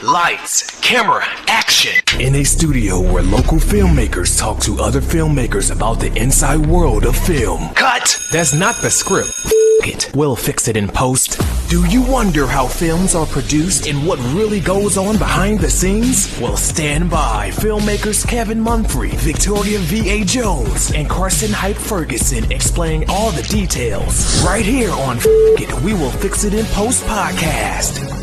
Lights, camera, action. In a studio where local filmmakers talk to other filmmakers about the inside world of film. Cut. That's not the script. It. We'll fix it in post. Do you wonder how films are produced and what really goes on behind the scenes? Well, stand by. Filmmakers Kevin Mumphrey, Victoria V.A. Jones, and Carson Hype Ferguson explain all the details. Right here on It. We Will Fix It in Post podcast.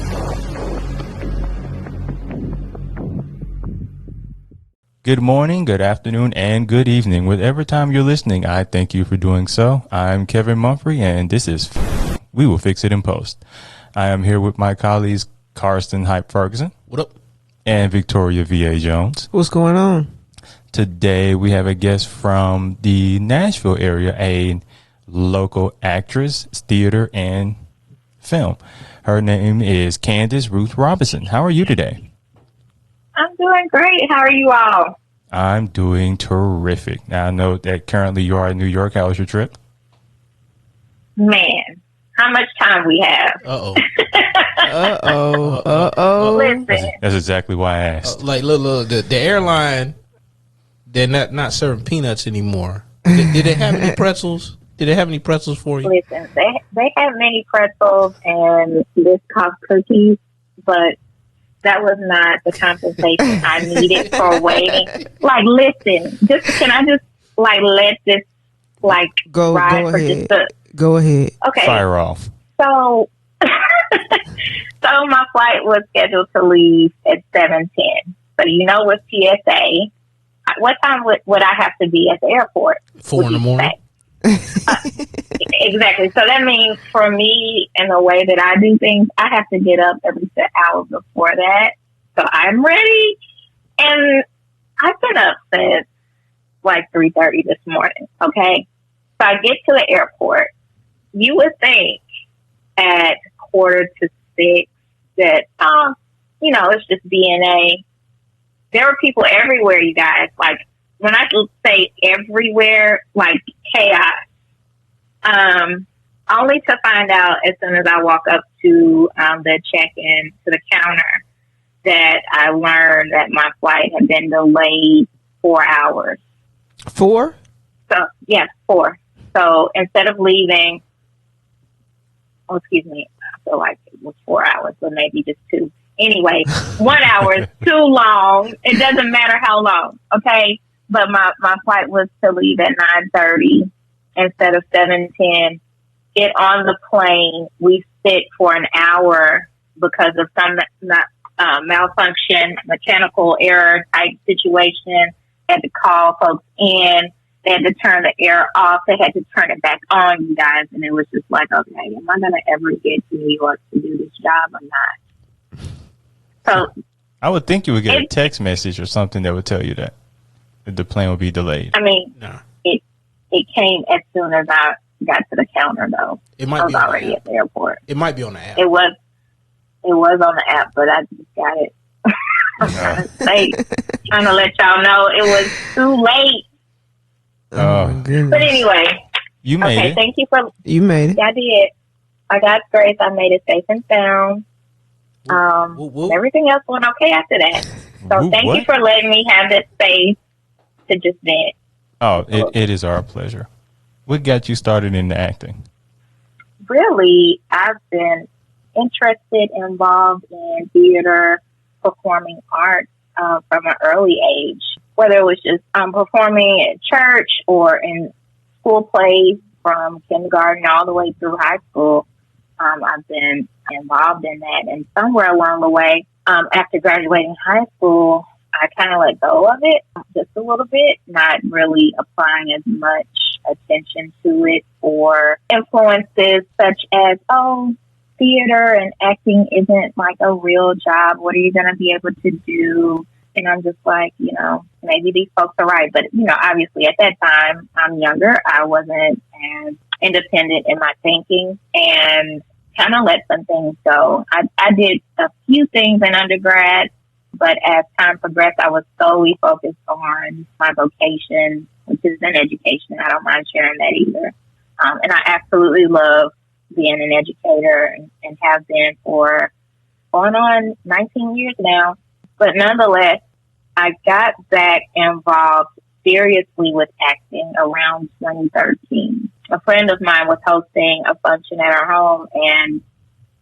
Good morning, good afternoon, and good evening. Whatever time you're listening, I thank you for doing so. I'm Kevin Mumphrey, and this is We Will Fix It in Post. I am here with my colleagues, Carson Hype Ferguson. What up? And Victoria V.A. Jones. What's going on? Today, we have a guest from the Nashville area, a local actress, theater, and film. Her name is Candace Ruth Robinson. How are you today? I'm doing great. How are you all? I'm doing terrific. Now, I know that currently you are in New York. How was your trip? Man, how much time we have? Listen. That's exactly why I asked. Look, the airline, they're not serving peanuts anymore. Did they have any pretzels? Did they have any pretzels for you? Listen, they have many pretzels and Biscoff cookies, but that was not the compensation I needed for waiting. Like, listen, can I just let this go ride for ahead. Go ahead. Okay. Fire off. So, my flight was scheduled to leave at 7:10. But with TSA, what time would I have to be at the airport? 4 in the morning. Exactly. So that means for me and the way that I do things, I have to get up at least an hour before that. So I'm ready. And I've been up since 3:30 this morning. Okay. So I get to the airport. You would think at 5:45 that, it's just DNA. There are people everywhere, you guys. When I say everywhere, chaos. Only to find out as soon as I walk up to the check-in, to the counter, that I learned that my flight had been delayed 4 hours. 4? So, yes, 4. So instead of leaving, I feel like it was 4 hours, but maybe just 2. Anyway, 1 hour is too long. It doesn't matter how long, okay? But my flight was to leave at 9:30 instead of 7:10. Get on the plane. We sit for an hour because of some malfunction, mechanical error type situation. Had to call folks in. They had to turn the air off. They had to turn it back on, you guys. And it was just okay, am I going to ever get to New York to do this job or not? So I would think you would get a text message or something that would tell you that the plane would be delayed. I mean, Nah. It came as soon as I got to the counter, though. I was already at the airport. It might be on the app. It was on the app, but I just got it. Trying to let y'all know it was too late. Oh, my goodness. But anyway. You made it. Thank you for... You made it. Yeah, I did. By God's grace, I made it safe and sound. Everything else went okay after that. So thank you for letting me have that space to just vent. Oh, it is our pleasure. What got you started in the acting? Really, I've been interested, involved in theater, performing arts from an early age. Whether it was just performing at church or in school plays from kindergarten all the way through high school, I've been involved in that. And somewhere along the way, after graduating high school, I kind of let go of it just a little bit, not really applying as much attention to it or influences such as, theater and acting isn't a real job. What are you going to be able to do? And I'm just maybe these folks are right. But, obviously at that time, I'm younger. I wasn't as independent in my thinking and kind of let some things go. I did a few things in undergrad, but as time progressed, I was solely focused on my vocation, which is in education. I don't mind sharing that either. And I absolutely love being an educator and have been for going on 19 years now. But nonetheless, I got back involved seriously with acting around 2013. A friend of mine was hosting a function at our home, and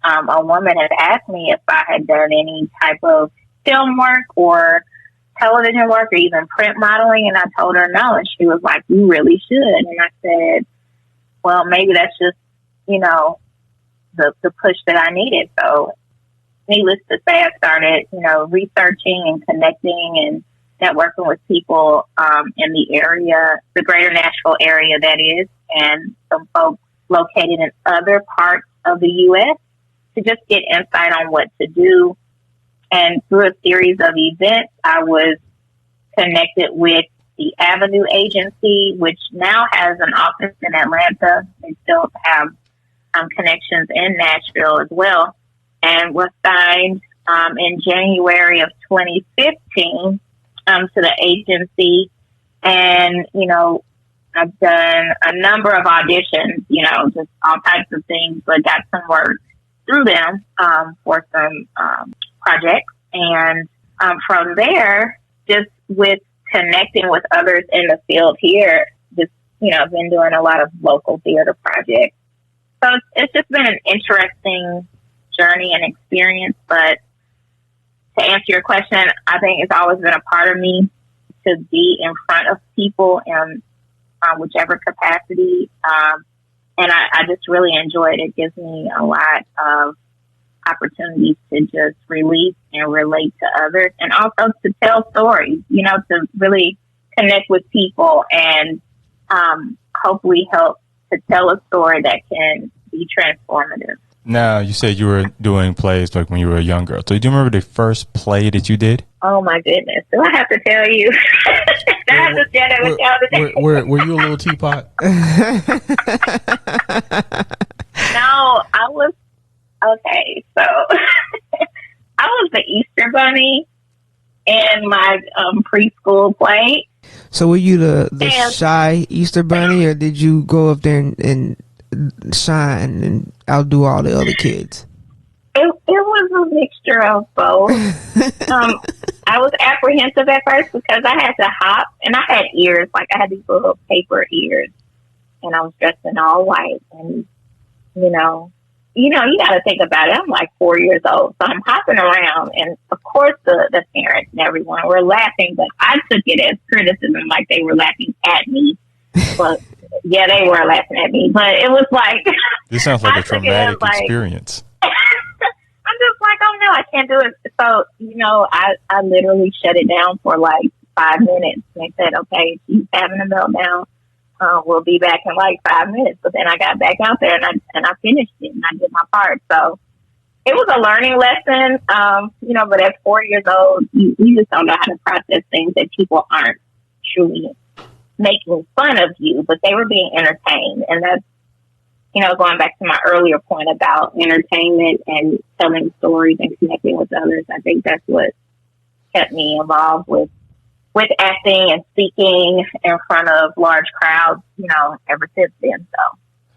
a woman had asked me if I had done any type of film work or television work or even print modeling, and I told her no, and she was like, you really should. And I said, well, maybe that's just, you know, the push that I needed. So needless to say, I started, you know, researching and connecting and networking with people in the area, the greater Nashville area, that is, and some folks located in other parts of the U.S. to just get insight on what to do. And through a series of events, I was connected with the Avenue Agency, which now has an office in Atlanta. They still have connections in Nashville as well, and was signed in January of 2015 to the agency. And, you know, I've done a number of auditions, you know, just all types of things, but got some work through them for some projects. And from there, just with connecting with others in the field here, just, you know, I've been doing a lot of local theater projects. So it's just been an interesting journey and experience. But to answer your question, I think it's always been a part of me to be in front of people in whichever capacity. And I just really enjoy it. It gives me a lot of opportunities to just release and relate to others, and also to tell stories, you know, to really connect with people and hopefully help to tell a story that can be transformative. Now, you said you were doing plays like when you were a young girl. So do you remember the first play that you did? Oh my goodness. Do I have to tell you? I have to share that with y'all today. Were you a little teapot? No, I was, okay, so I was the Easter Bunny in my preschool play. So were you the shy Easter Bunny, or did you go up there and shine and outdo all the other kids? It was a mixture of both. I was apprehensive at first because I had to hop, and I had ears, like I had these little paper ears, and I was dressed in all white, and you got to think about it. I'm like 4 years old, so I'm hopping around, and of course the parents and everyone were laughing, but I took it as criticism, like they were laughing at me. But yeah, they were laughing at me, but it was like this sounds like a traumatic experience. I'm just like, oh no, I can't do it. So I literally shut it down for like 5 minutes. And they said, okay, she's having a meltdown. We'll be back in like 5 minutes. But then I got back out there and I finished it and I did my part. So it was a learning lesson, but at 4 years old, you just don't know how to process things that people aren't truly making fun of you, but they were being entertained. And that's, going back to my earlier point about entertainment and telling stories and connecting with others. I think that's what kept me involved with acting and speaking in front of large crowds, ever since then.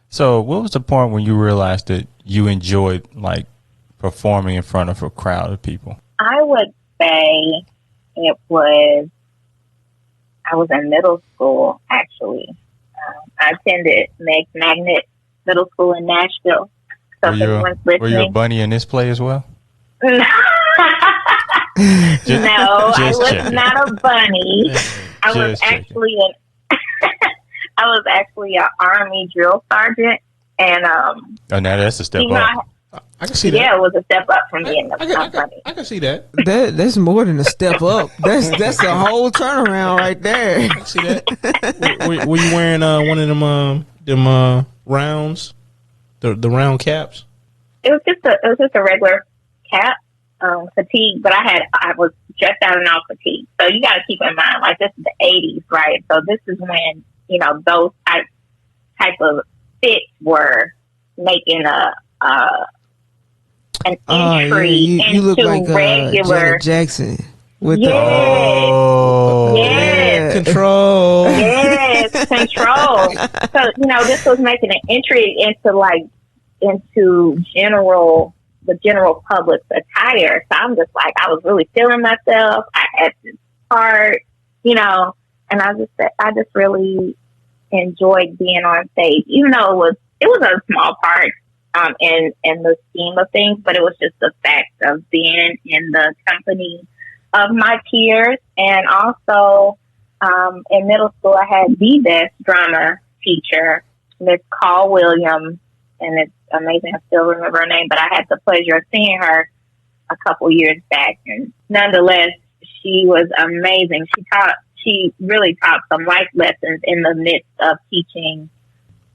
So what was the point when you realized that you enjoyed like performing in front of a crowd of people? I would say I was in middle school, actually. I attended Magnet Middle School in Nashville. So were you a bunny in this play as well? No, I was not a bunny. I was actually an Army drill sergeant, and now that's a step up. I can see that. Yeah, it was a step up from being a bunny. I can see that. That's more than a step up. That's a whole turnaround right there. I can see that. Were you wearing one of them rounds, the round caps? It was just a regular cap, fatigue, but I was dressed out in all fatigue. So you got to keep in mind, like, this is the 80s, right? So this is when those type of fits were making an entry you look into like regular Janet Jackson with control. Yes, control. So this was making an entry into general the general public's attire. So I'm just like, I was really feeling myself. I had this part, you know, and I just really enjoyed being on stage, even though it was a small part in the scheme of things, but it was just the fact of being in the company of my peers. And also in middle school, I had the best drama teacher, Miss Call Williams, and it's amazing I still remember her name, but I had the pleasure of seeing her a couple years back, and nonetheless, she was amazing. She really taught some life lessons in the midst of teaching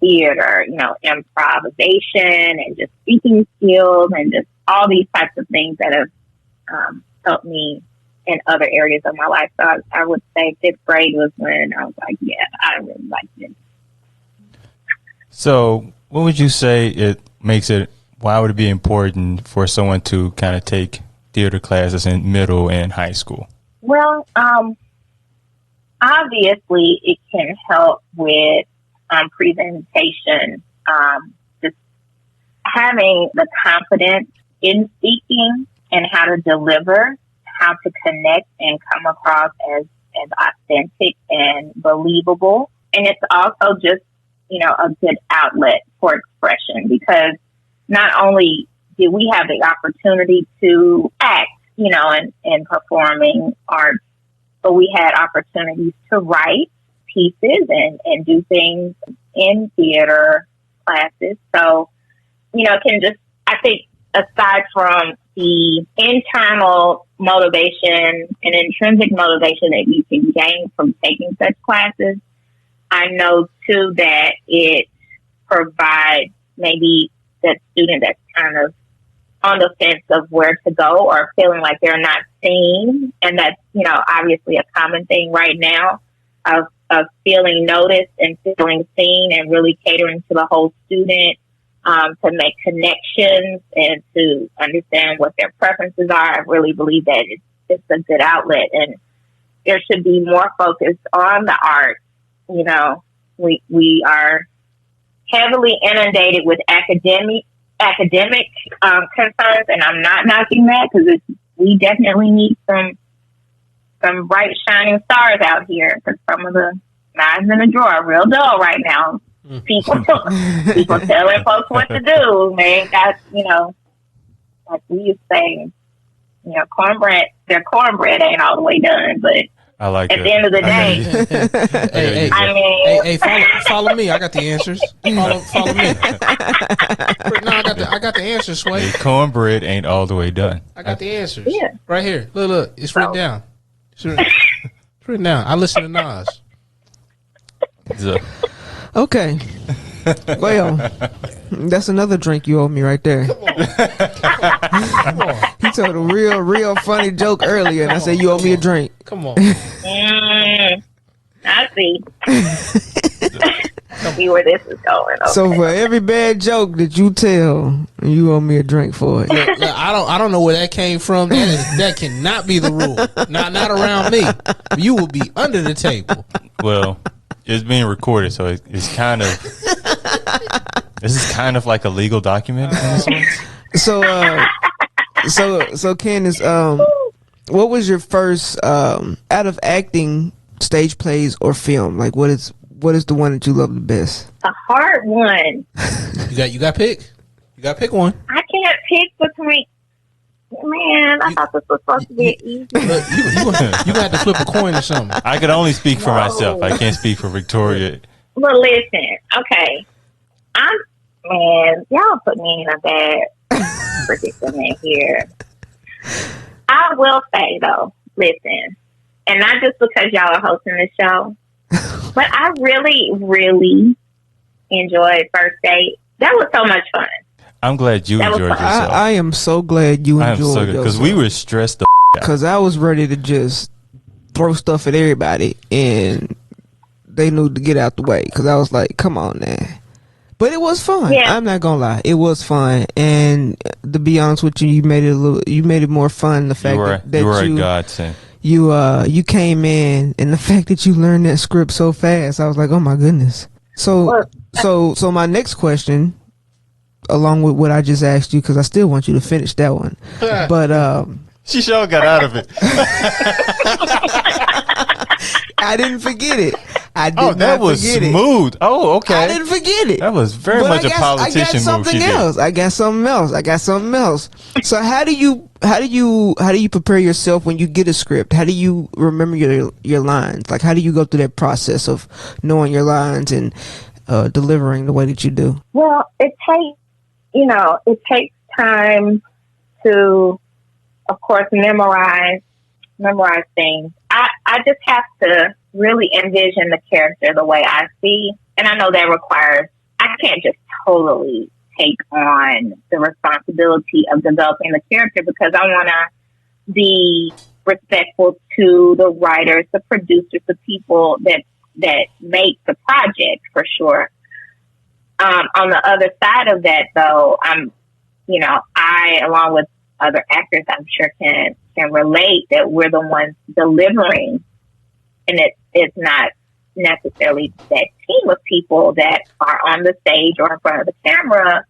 theater, you know, improvisation and just speaking skills and just all these types of things that have helped me in other areas of my life. So I would say fifth grade was when I was like, yeah, I really like this. So what would you say why would it be important for someone to kind of take theater classes in middle and high school? Well, obviously it can help with presentation, just having the confidence in speaking and how to deliver, how to connect and come across as authentic and believable. And it's also just, you know, a good outlet for expression, because not only did we have the opportunity to act, you know, in performing arts, but we had opportunities to write pieces and do things in theater classes. So, you know, I think aside from the internal motivation and intrinsic motivation that you can gain from taking such classes, I know too that it provides maybe that student that's kind of on the fence of where to go or feeling like they're not seen. And that's, you know, obviously a common thing right now of feeling noticed and feeling seen and really catering to the whole student, to make connections and to understand what their preferences are. I really believe that it's a good outlet, and there should be more focus on the arts. You know, we are heavily inundated with academic concerns, and I'm not knocking that, because we definitely need some bright shining stars out here, because some of the knives in the drawer are real dull right now. People telling folks what to do, man. Got, you know, like we used to say, you know, their cornbread ain't all the way done, but I like at that. the end of the day, Follow me. I got the answers. Follow me. No, I got the answers, Sway. The cornbread ain't all the way done. I got the answers. Yeah. Right here. Look. It's written down. It's written down. I listen to Nas. Okay. Well, that's another drink you owe me right there. Come on. He told a real funny joke earlier, and I said, you owe me a drink. Come on. I see. See where this is going. Okay. So for every bad joke that you tell, you owe me a drink for it. Look, I don't know where that came from. That cannot be the rule. Not around me. You will be under the table. Well, it's being recorded, so it's kind of this is kind of like a legal document in this one. So Candace, what was your first out of acting, stage plays or film? Like what is the one that you love the best? A hard one. You got pick. You got to pick one. I can't pick between. Man, I thought this was supposed to be easy. Look, you got to flip a coin or something. I can only speak for myself. I can't speak for Victoria. But listen, okay. Y'all put me in a bad predicament here. I will say though, listen, and not just because y'all are hosting this show, but I really, really enjoyed First Date. That was so much fun. I'm glad you enjoyed yourself. I am so glad you enjoyed yourself. Because we were stressed the because I was ready to just throw stuff at everybody, and they knew to get out the way, because I was like, come on now. But it was fun. Yeah. I'm not gonna lie, it was fun, and to be honest with you, you made it more fun. The fact that you were a godsend. You came in, and the fact that you learned that script so fast, I was like, oh my goodness. So my next question along with what I just asked you, because I still want you to finish that one. But she sure got out of it. I didn't forget it. That was smooth. Oh, okay. I didn't forget it. That was very much a politician move she did. I got something else. So how do you prepare yourself when you get a script? How do you remember your lines? Like, how do you go through that process of knowing your lines and delivering the way that you do? Well, it takes time to, of course, memorize things. I just have to really envision the character the way I see. And I know that requires, I can't just totally take on the responsibility of developing the character, because I want to be respectful to the writers, the producers, the people that make the project, for sure. On the other side of that, though, I, along with other actors, I'm sure can relate that we're the ones delivering, and it's not necessarily that team of people that are on the stage or in front of the camera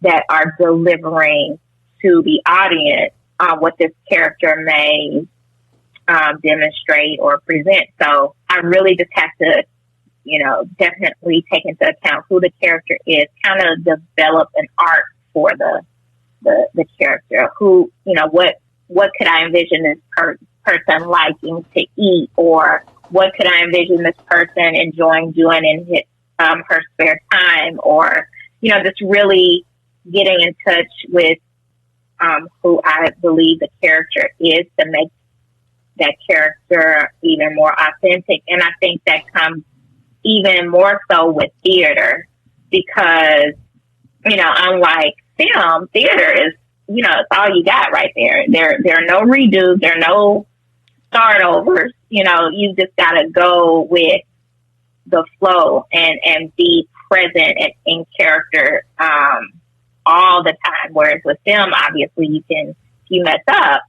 that are delivering to the audience what this character may demonstrate or present. So I really just have to, definitely take into account who the character is, kind of develop an arc for the character. Who, what could I envision this person liking to eat, or what could I envision this person enjoying doing in her spare time, or, just really getting in touch with who I believe the character is to make that character even more authentic. And I think that comes even more so with theater, because, unlike film, theater is, it's all you got right there. There are no redos, there are no start overs. You just got to go with the flow and be present and in character all the time. Whereas with film, obviously, if you mess up,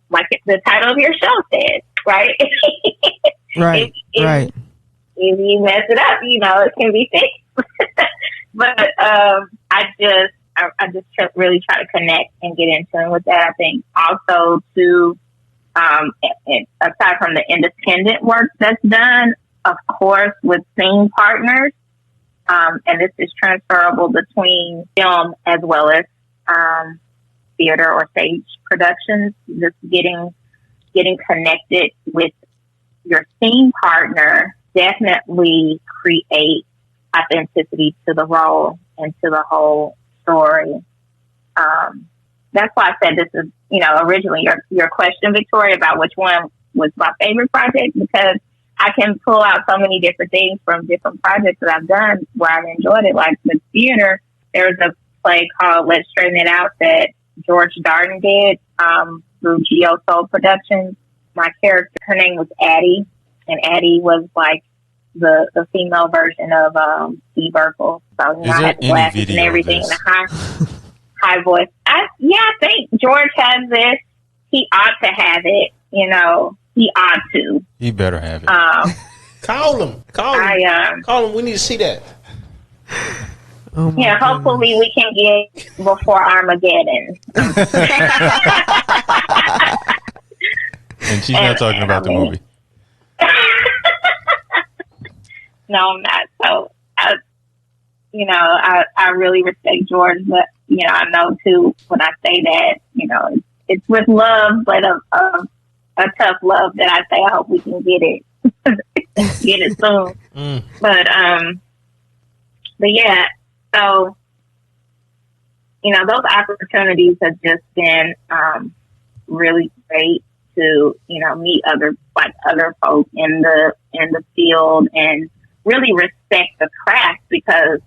like the title of your show says, right? Right, right. If you mess it up, it can be fixed. But I just really try to connect and get in tune with that. I think also to, aside from the independent work that's done, of course, with scene partners, and this is transferable between film as well as theater or stage productions, just getting connected with your scene partner definitely create authenticity to the role and to the whole story. That's why I said this is, originally your question, Victoria, about which one was my favorite project, because I can pull out so many different things from different projects that I've done where I've enjoyed it. Like with theater, there's a play called Let's Straighten It Out that George Darden did through Geo Soul Productions. My character, her name was Addie, and Addie was like the female version of Steve Urkel. So I had the glasses and everything, and the high voice. I think George has this. He ought to have it. He ought to. He better have it. Call him. Call him. We need to see that. Oh hopefully we can get before Armageddon. And she's not talking about the movie. No, I'm not. So, I really respect George, but, I know too, when I say that, it's with love, but a tough love that I say, I hope we can get it soon. But yeah, so, those opportunities have just been, really great to, meet other folks in the field and really respect the craft, because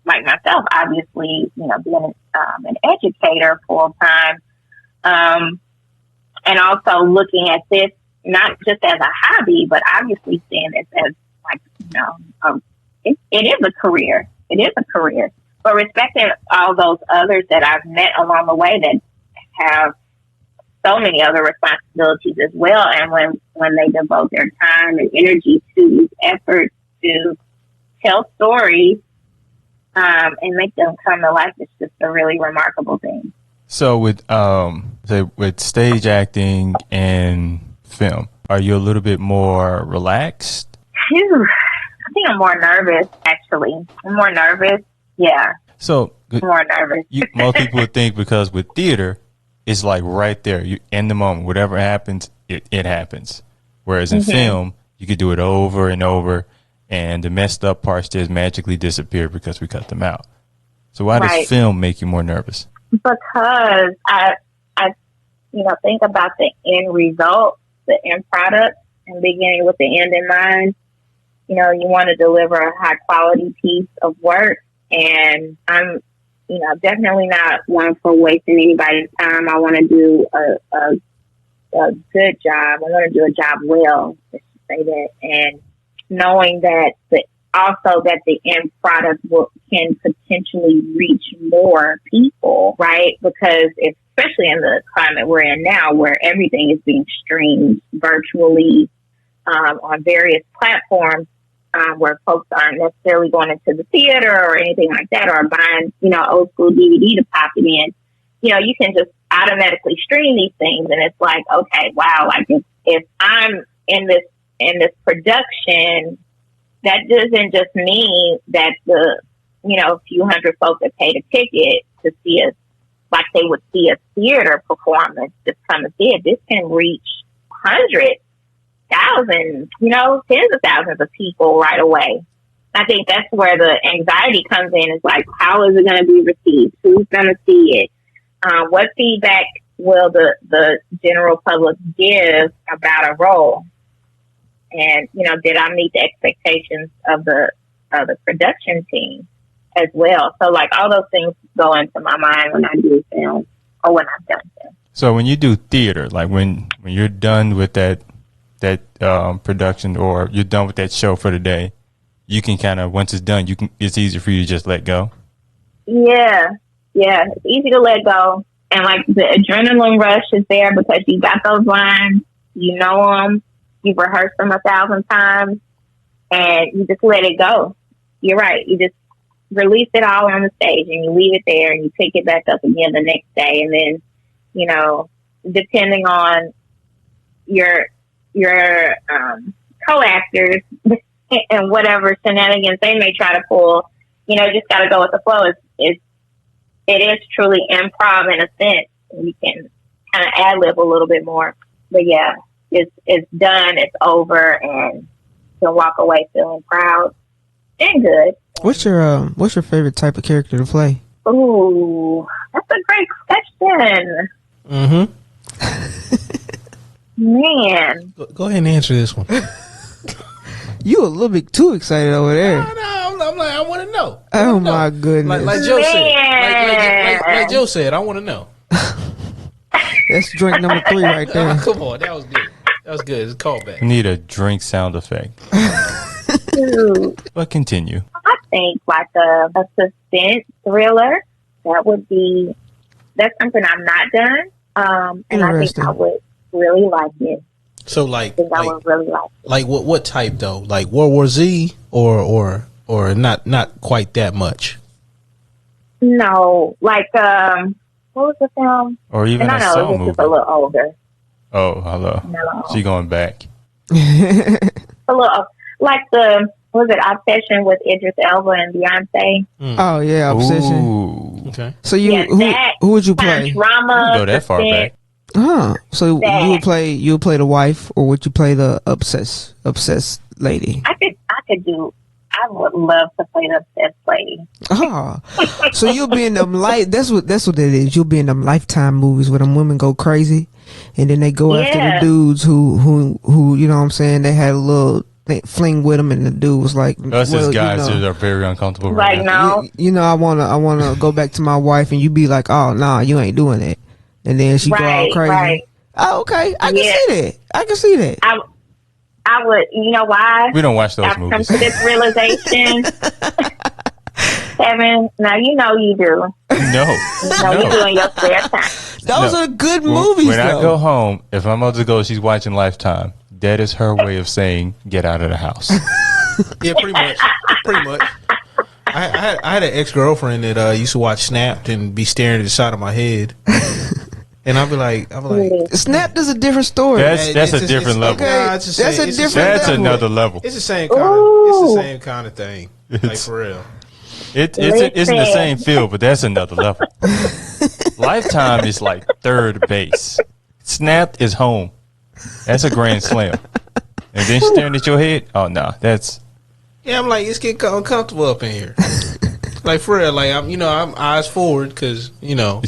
like myself, obviously, being an educator full time, and also looking at this not just as a hobby, but obviously seeing this as like, it is a career. It is a career. But respecting all those others that I've met along the way that have so many other responsibilities as well, and when they devote their time and energy to these efforts to tell stories and make them come to life is just a really remarkable thing. So with say with stage acting and film, are you a little bit more relaxed? Phew. I think I'm more nervous, actually. I'm more nervous. Yeah. So more nervous. Most people would think because with theater, it's like right there. You in the moment. Whatever happens, it happens. Whereas in film, you could do it over and over, and the messed up parts just magically disappear because we cut them out. So why does film make you more nervous? Because I think about the end result, the end product, and beginning with the end in mind. You know, you want to deliver a high quality piece of work, and I'm, definitely not one for wasting anybody's time. I want to do a good job. I want to do a job well, let's just say that, and knowing that the end product can potentially reach more people, right? Because especially in the climate we're in now, where everything is being streamed virtually on various platforms, where folks aren't necessarily going into the theater or anything like that, or buying, old school DVD to pop it in. You can just automatically stream these things, and it's like, okay, wow, like if I'm in this production, that doesn't just mean that the few hundred folks that paid a ticket to see us, like they would see a theater performance, just come and see it. This can reach hundreds, thousands, tens of thousands of people right away. I think that's where the anxiety comes in. It's like, how is it going to be received? Who's going to see it? What feedback will the general public give about a role? And, did I meet the expectations of the production team as well? So, like, all those things go into my mind when I do film or when I've done film. So when you do theater, like when you're done with that production, or you're done with that show for the day, you can kind of, once it's done, it's easy for you to just let go. Yeah, it's easy to let go, and like the adrenaline rush is there because you got those lines, you know them, you've rehearsed them 1,000 times, and you just let it go. You're right. You just release it all on the stage, and you leave it there, and you pick it back up again the next day, and then depending on your co-actors and whatever shenanigans they may try to pull, just got to go with the flow. It is truly improv in a sense. You can kind of ad-lib a little bit more. But yeah, it's done, it's over, and you can walk away feeling proud and good. What's your favorite type of character to play? Ooh, that's a great question. Mm-hmm. Man. Go ahead and answer this one. You a little bit too excited over there. No, I'm like, I want to know. Oh my goodness! Like Joe said. Like Joe said, I want to know. That's drink number 3 right there. Come on, that was good. It's a callback. You need a drink sound effect. But continue. I think like a suspense thriller. That's something I've not done. And I think I would really like it. So like, I would really like it. Like what type though? Like World War Z or not quite that much? No, like what was the film? Or even a song movie. Just a little older. Oh, hello. No. She going back. A little like Obsession with Idris Elba and Beyonce. Oh yeah, Obsession. Ooh. Okay. So who would you play? Drama. You go that far back. So you would play the wife, or would you play the obsessed lady? I would love to play the obsessed lady. So you'll be in them that's what it is. You'll be in them Lifetime movies where them women go crazy, and then they go after the dudes who you know what I'm saying, they had a little fling with him, and the dude was like, us as guys are very uncomfortable right now. I wanna go back to my wife, and you be like, oh nah, you ain't doing that, and then she go all crazy. Right. Oh, okay, I can see that. I would, you know why? We don't watch those I've movies. come to this realization. Kevin, now you know you do. No. You do in your spare time. Those are good movies, when I go home, if my mother goes, she's watching Lifetime, that is her way of saying, get out of the house. Yeah, pretty much. I had an ex-girlfriend that used to watch Snapped and be staring at the side of my head. And I'd be like, Snapped is a different story. That's a different level. Okay, Nah, it's the that's same- a it's the different That's level. another level. it's the same kind of it's the same kind of thing. Like for real. It's in the same field, but that's another level. Lifetime is like third base. Snapped is home. That's a grand slam. And then staring at your head. Oh no, that's Yeah, I'm like, it's getting uncomfortable up in here. Like for real, like I'm eyes forward because you don't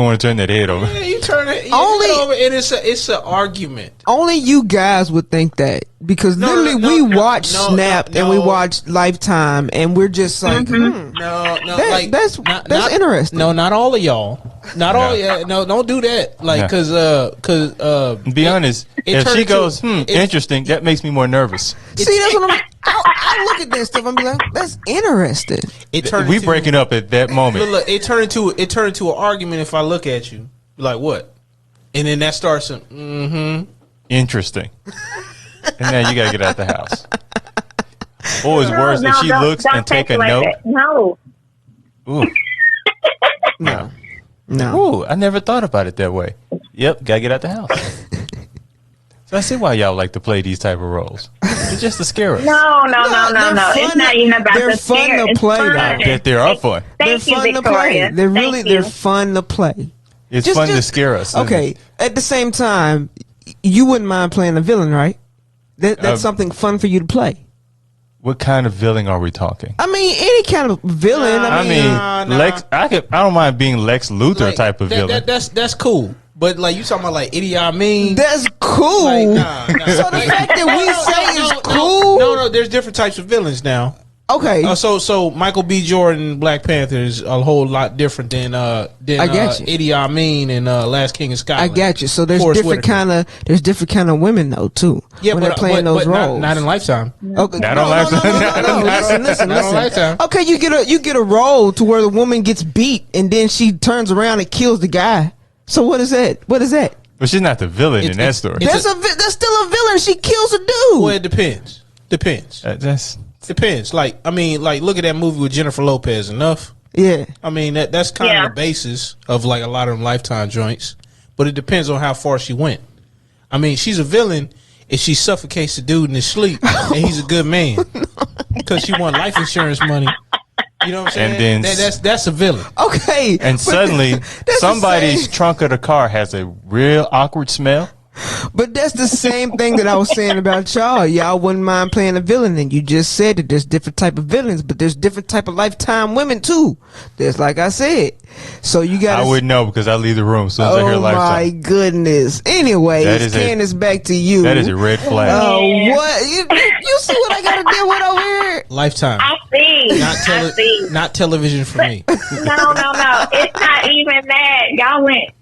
want to turn that head over. yeah, you turn it Only- over, and it's an argument. Only you guys would think that because No, literally no, we no, watch no, Snapped no, and we no. watch Lifetime and we're just like, No, like that's interesting. No, not all of y'all. Not all. Yeah, no, don't do that. Like, Yeah. Be honest. it If turned she into- goes, interesting, that makes me more nervous. See, that's what I look at that stuff. I'm like, that's interesting. it turned We into- breaking up at that moment. Look, it turned into an argument. If I look at you, like what, and then that starts. Interesting. And now you gotta get out the house. Or it's worse if she looks and take a note. No. Ooh. No, no. Ooh, I never thought about it that way. Yep, gotta get out the house. So I see why y'all like to play these type of roles. It's just to scare us. No. they're It's fun not to- even about they're the fun scare. to It's play, fun. though. That they are fun. They're Thank you, fun to play. Victoria. They're really Thank they're you. fun to play. It's fun to scare us. isn't Okay. it? At the same time, you wouldn't mind playing a villain, right? That's something fun for you to play. What kind of villain are we talking? I mean, any kind of villain. I mean, Lex. I don't mind being Lex Luthor Like, type of villain. That's cool. But like you talking about like Idi Amin. that's cool. Like, nah. So the fact that we say is cool. No, there's different types of villains now. Okay. So Michael B. Jordan, Black Panther is a whole lot different than get you. Idi Amin and Last King of I Scotland. got you. So there's Forrest different Whitaker. kind of women though too. Yeah, when but they're playing those but roles. not in Lifetime. Okay. Not on Lifetime. No. Listen. Not on Lifetime. Okay, you get a role to where the woman gets beat and then she turns around and kills the guy. So what is that? But she's not the villain in that story. it's- That's still a villain. She kills a dude. Well, it depends. That's Depends. Like I mean, like look at that movie with Jennifer Lopez. Enough. Yeah. I mean that's kind Yeah. of the basis of like a lot of them Lifetime joints, but it depends on how far she went. I mean, she's a villain if she suffocates the dude in his sleep, and he's a good man because she won life insurance money. You know what I'm And saying? then- That's a villain. Okay. and but suddenly that's the somebody's same- trunk of the car has a real awkward smell. But that's the same thing that I was saying about y'all. Y'all wouldn't mind playing a villain, and you just said that there's different type of villains, but there's different type of Lifetime women too. There's like I said. So you got. I wouldn't know because I leave the room as soon as I hear Oh my Lifetime. goodness. Anyways, That is Candace, back to you. That is a red flag. What? You see what I got to deal with over here? Lifetime. I see. I see. Not television for me. No. It's not even that.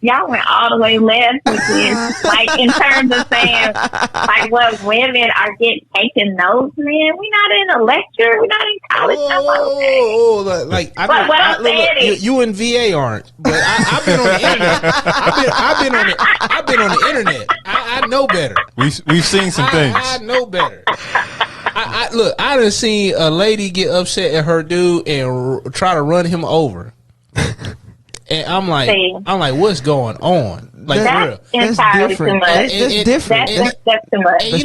Y'all went all the way left with this. Like in terms of saying like what women are getting taking notes, man. We're not in a lecture. We're not in college. Like I But what I'm saying is- you and VA aren't, but I've been on the internet. I've been on the internet. I know better. We've seen some things. I know better. Look, I done seen a lady get upset at her dude and try to run him over. And I'm like, what's going on? Like for real. That's entirely too different. much. That's different. That's too much. And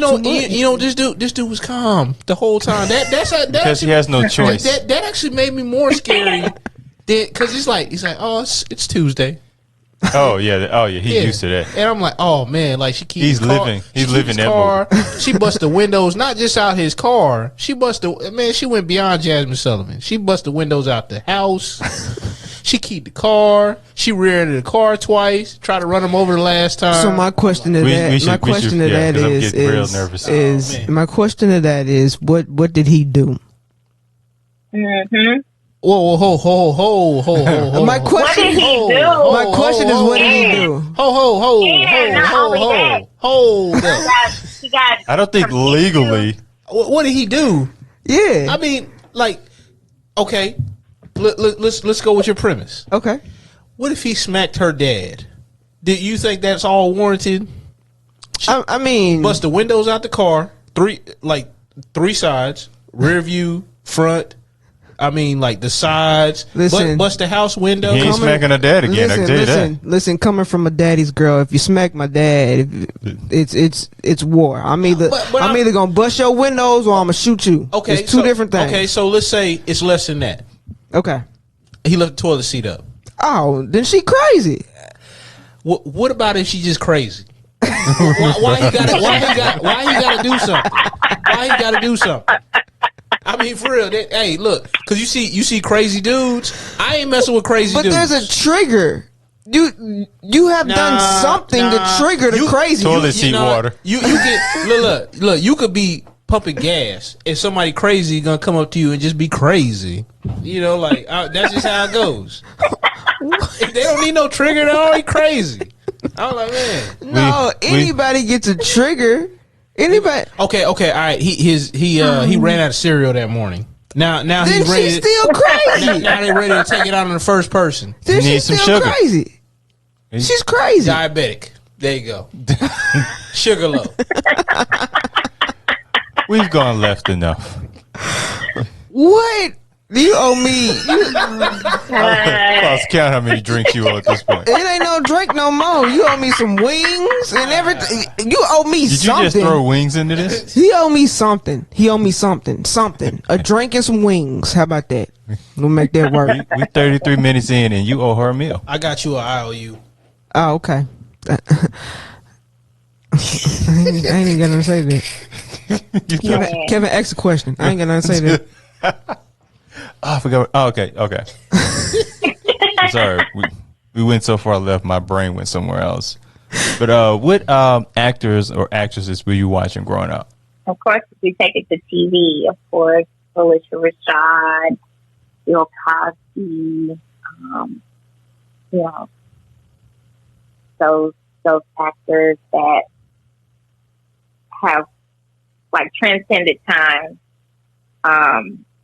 you know, this dude was calm the whole time. That Because he has no choice. That actually made me more scary. Because he's like, oh, it's Tuesday. Oh yeah. He's used to that. And I'm like, oh man, like she keeps. He's living that car. She bust the windows, not just out his car. She went beyond Jasmine Sullivan. She bust the windows out the house. She keep the car. She rear-ended the car twice. Tried to run him over the last time. So my question to that, my question to that is, what did he do? Mm-hmm. Whoa, ho. My question, What did he do? my question is, what did he do? Hold up. He got I don't think legally. What did he do? Yeah. I mean, like, okay, let's go with your premise. Okay. What if he smacked her dad? Do you think that's all warranted? I mean, Bust the windows out the car, three sides, rear view, front. I mean, like the sides, Listen, bust the house window. He ain't smacking her dad again. I can tell you that. Listen, coming from a daddy's girl, if you smack my dad, it's war. I'm either I'm either gonna bust your windows or I'm gonna shoot you. Okay, it's two different things. Okay, so let's say it's less than that. Okay. He left the toilet seat up. Oh, then she crazy. What about if she just crazy? Why he gotta do something? Why he gotta do something? I mean, for real. Hey, look, because you see crazy dudes. I ain't messing with crazy dudes. But there's a trigger. You have done something to trigger the crazy. Toilet seat water. You get look. You could be pumping gas, and somebody crazy gonna come up to you and just be crazy. You know, like that's just how it goes. If they don't need no trigger, they're already crazy. I'm like, man. No, anybody gets a trigger. Anybody? Okay, all right. He ran out of cereal that morning. Now then he's ready. She's still crazy. Now they're ready to take it out on the first person. Then she's some still sugar. crazy. She's crazy. Diabetic. There you go. Sugar low. We've gone left enough. What? You owe me. I lost count how many drinks you owe at this point. It ain't no drink no more. You owe me some wings and everything. You owe me Did something. you just throw wings into this? He owe me something. Something. A drink and some wings. How about that? We'll make that work. We 33 minutes in and you owe her a meal. I got you an IOU. Oh, okay. I ain't even gonna say that. Kevin asked a question. I ain't gonna say that. Oh, I forgot. Oh, okay. I'm sorry. We went so far left, my brain went somewhere else. But what actors or actresses were you watching growing up? Of course, if we take it to TV, of course, Alicia Rashad, Bill Cosby, you know, those actors that have like transcended time,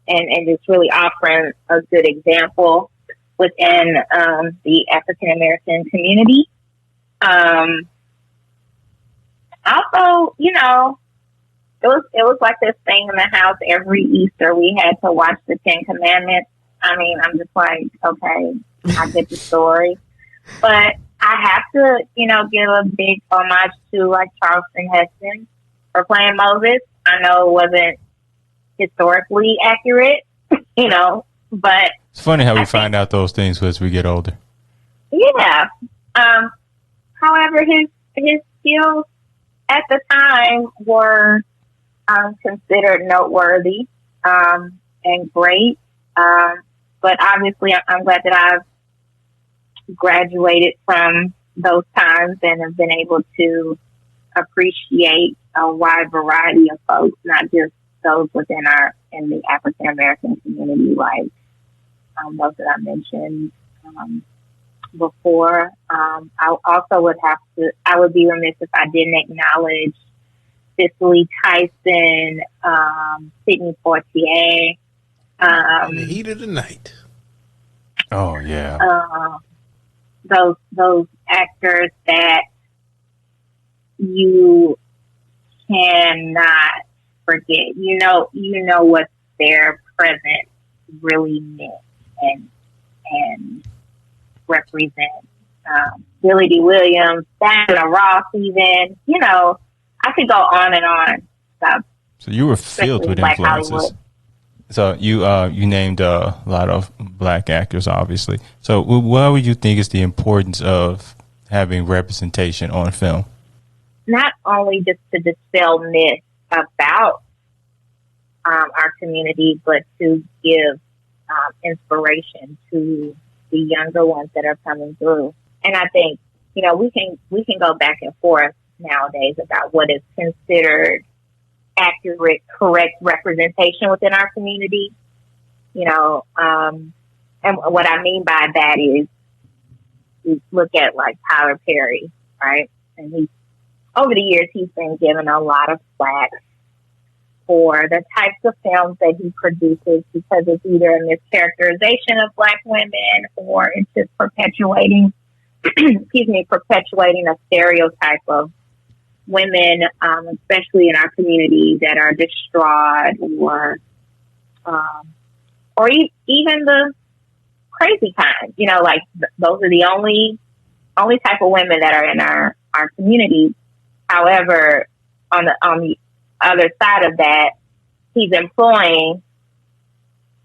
and it's really offering a good example within the African American community. Also, you know, it was like this thing in the house every Easter. We had to watch the Ten Commandments. I mean, I'm just like, okay, I get the story, but I have to, you know, give a big homage to like Charleston Heston for playing Moses. I know it wasn't historically accurate, you know, but it's funny how we find out those things as we get older. Yeah. However, his skills at the time were considered noteworthy and great. But obviously, I'm glad that I've graduated from those times and have been able to appreciate a wide variety of folks, not just those within in the African American community, like those that I mentioned before. I also would be remiss if I didn't acknowledge Cicely Tyson, Sidney Poitier. In the heat of the night. Oh yeah. Those actors that you cannot forget. You know what their presence really meant and represent. Billy D. Williams, Diana Ross, even, you know, I could go on and on. So you were filled with influences. So you named a lot of black actors, obviously. So what would you think is the importance of having representation on film? Not only just to dispel myths about our community, but to give inspiration to the younger ones that are coming through. And I think, you know, we can go back and forth nowadays about what is considered accurate, correct representation within our community. You know, and what I mean by that is, we look at like Tyler Perry, right? And over the years, he's been given a lot of flack for the types of films that he produces because it's either a mischaracterization of black women or it's just perpetuating a stereotype of women, especially in our community, that are distraught or or even the crazy kind. You know, like those are the only type of women that are in our community. However, on the other side of that, he's employing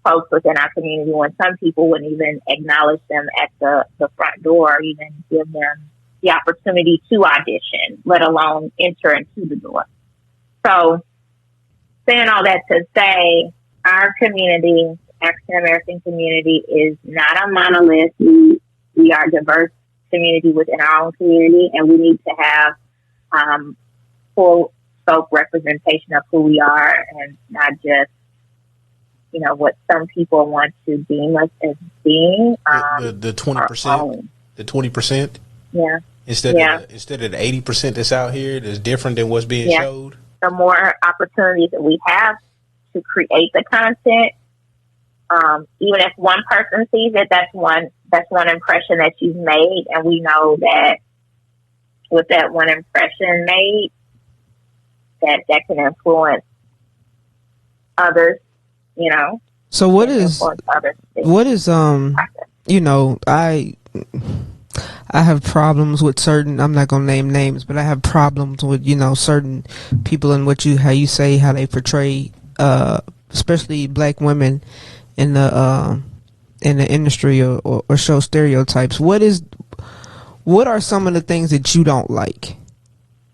folks within our community when some people wouldn't even acknowledge them at the front door or even give them the opportunity to audition, let alone enter into the door. So, saying all that to say, our community, African American community, is not a monolith. We are a diverse community within our own community, and we need to have full scope representation of who we are, and not just, you know, what some people want to deem us as being. The 20%, the 20%. Yeah. Instead of the 80% that's out here, that's different than what's being showed. The more opportunities that we have to create the content, even if one person sees it, that's one impression that you've made, and we know that with that one impression made, that can influence others. You know. So what is you know, I have problems with certain, I'm not going to name names, but I have problems with, you know, certain people and how you say how they portray especially black women in the industry or show stereotypes. What are some of the things that you don't like?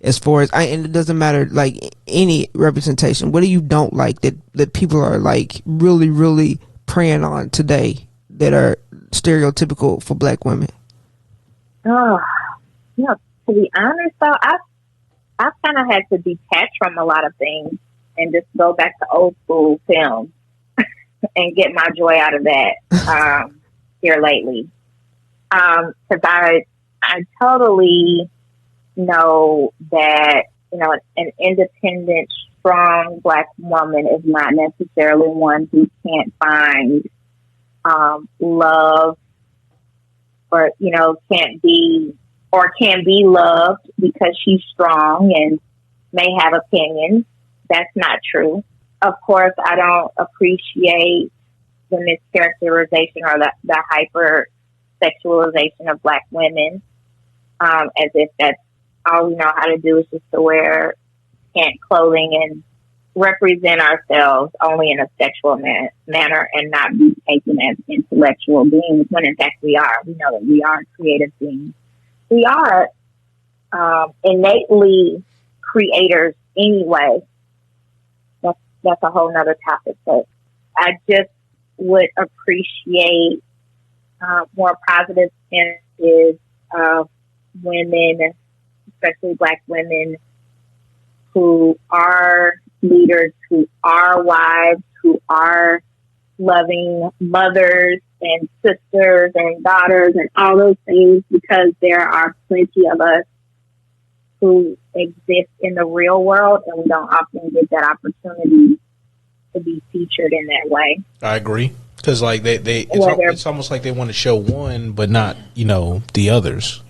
As far as and it doesn't matter, like, any representation. What do you don't like that people are like really, really preying on today that are stereotypical for black women? Oh, you know, to be honest though, I've kind of had to detach from a lot of things and just go back to old school films and get my joy out of that here lately. Because I totally know that, you know, an independent, strong black woman is not necessarily one who can't find love, or, you know, can be loved because she's strong and may have opinions. That's not true. Of course, I don't appreciate the mischaracterization or the hyper sexualization of black women, as if that's all we know how to do is just to wear scant clothing and represent ourselves only in a sexual manner and not be taken as intellectual beings, when in fact we are. We know that we are creative beings. We are innately creators anyway. That's a whole nother topic, but I just would appreciate more positive images of women, especially black women, who are leaders, who are wives, who are loving mothers and sisters and daughters and all those things, because there are plenty of us who exist in the real world, and we don't often get that opportunity to be featured in that way. I agree, because like it's almost like they want to show one, but not, you know, the others,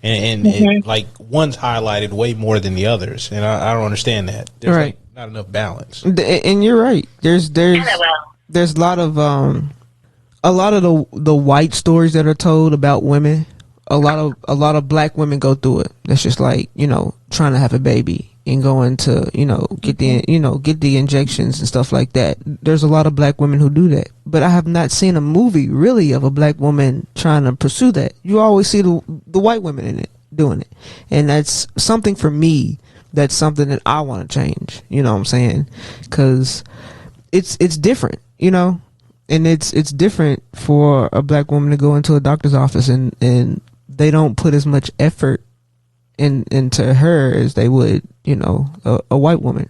and like one's highlighted way more than the others, and I don't understand that. There's right. Like not enough balance. And you're right. There's a lot of the white stories that are told about women. A lot of black women go through it. That's just like, you know, trying to have a baby and going to, you know, get the injections and stuff like that. There's a lot of black women who do that, but I have not seen a movie really of a black woman trying to pursue that. You always see the white women in it doing it, and that's something for me. That's something that I want to change. You know what I'm saying? Because it's different, you know, and it's different for a black woman to go into a doctor's office and they don't put as much effort into her as they would, you know, a white woman.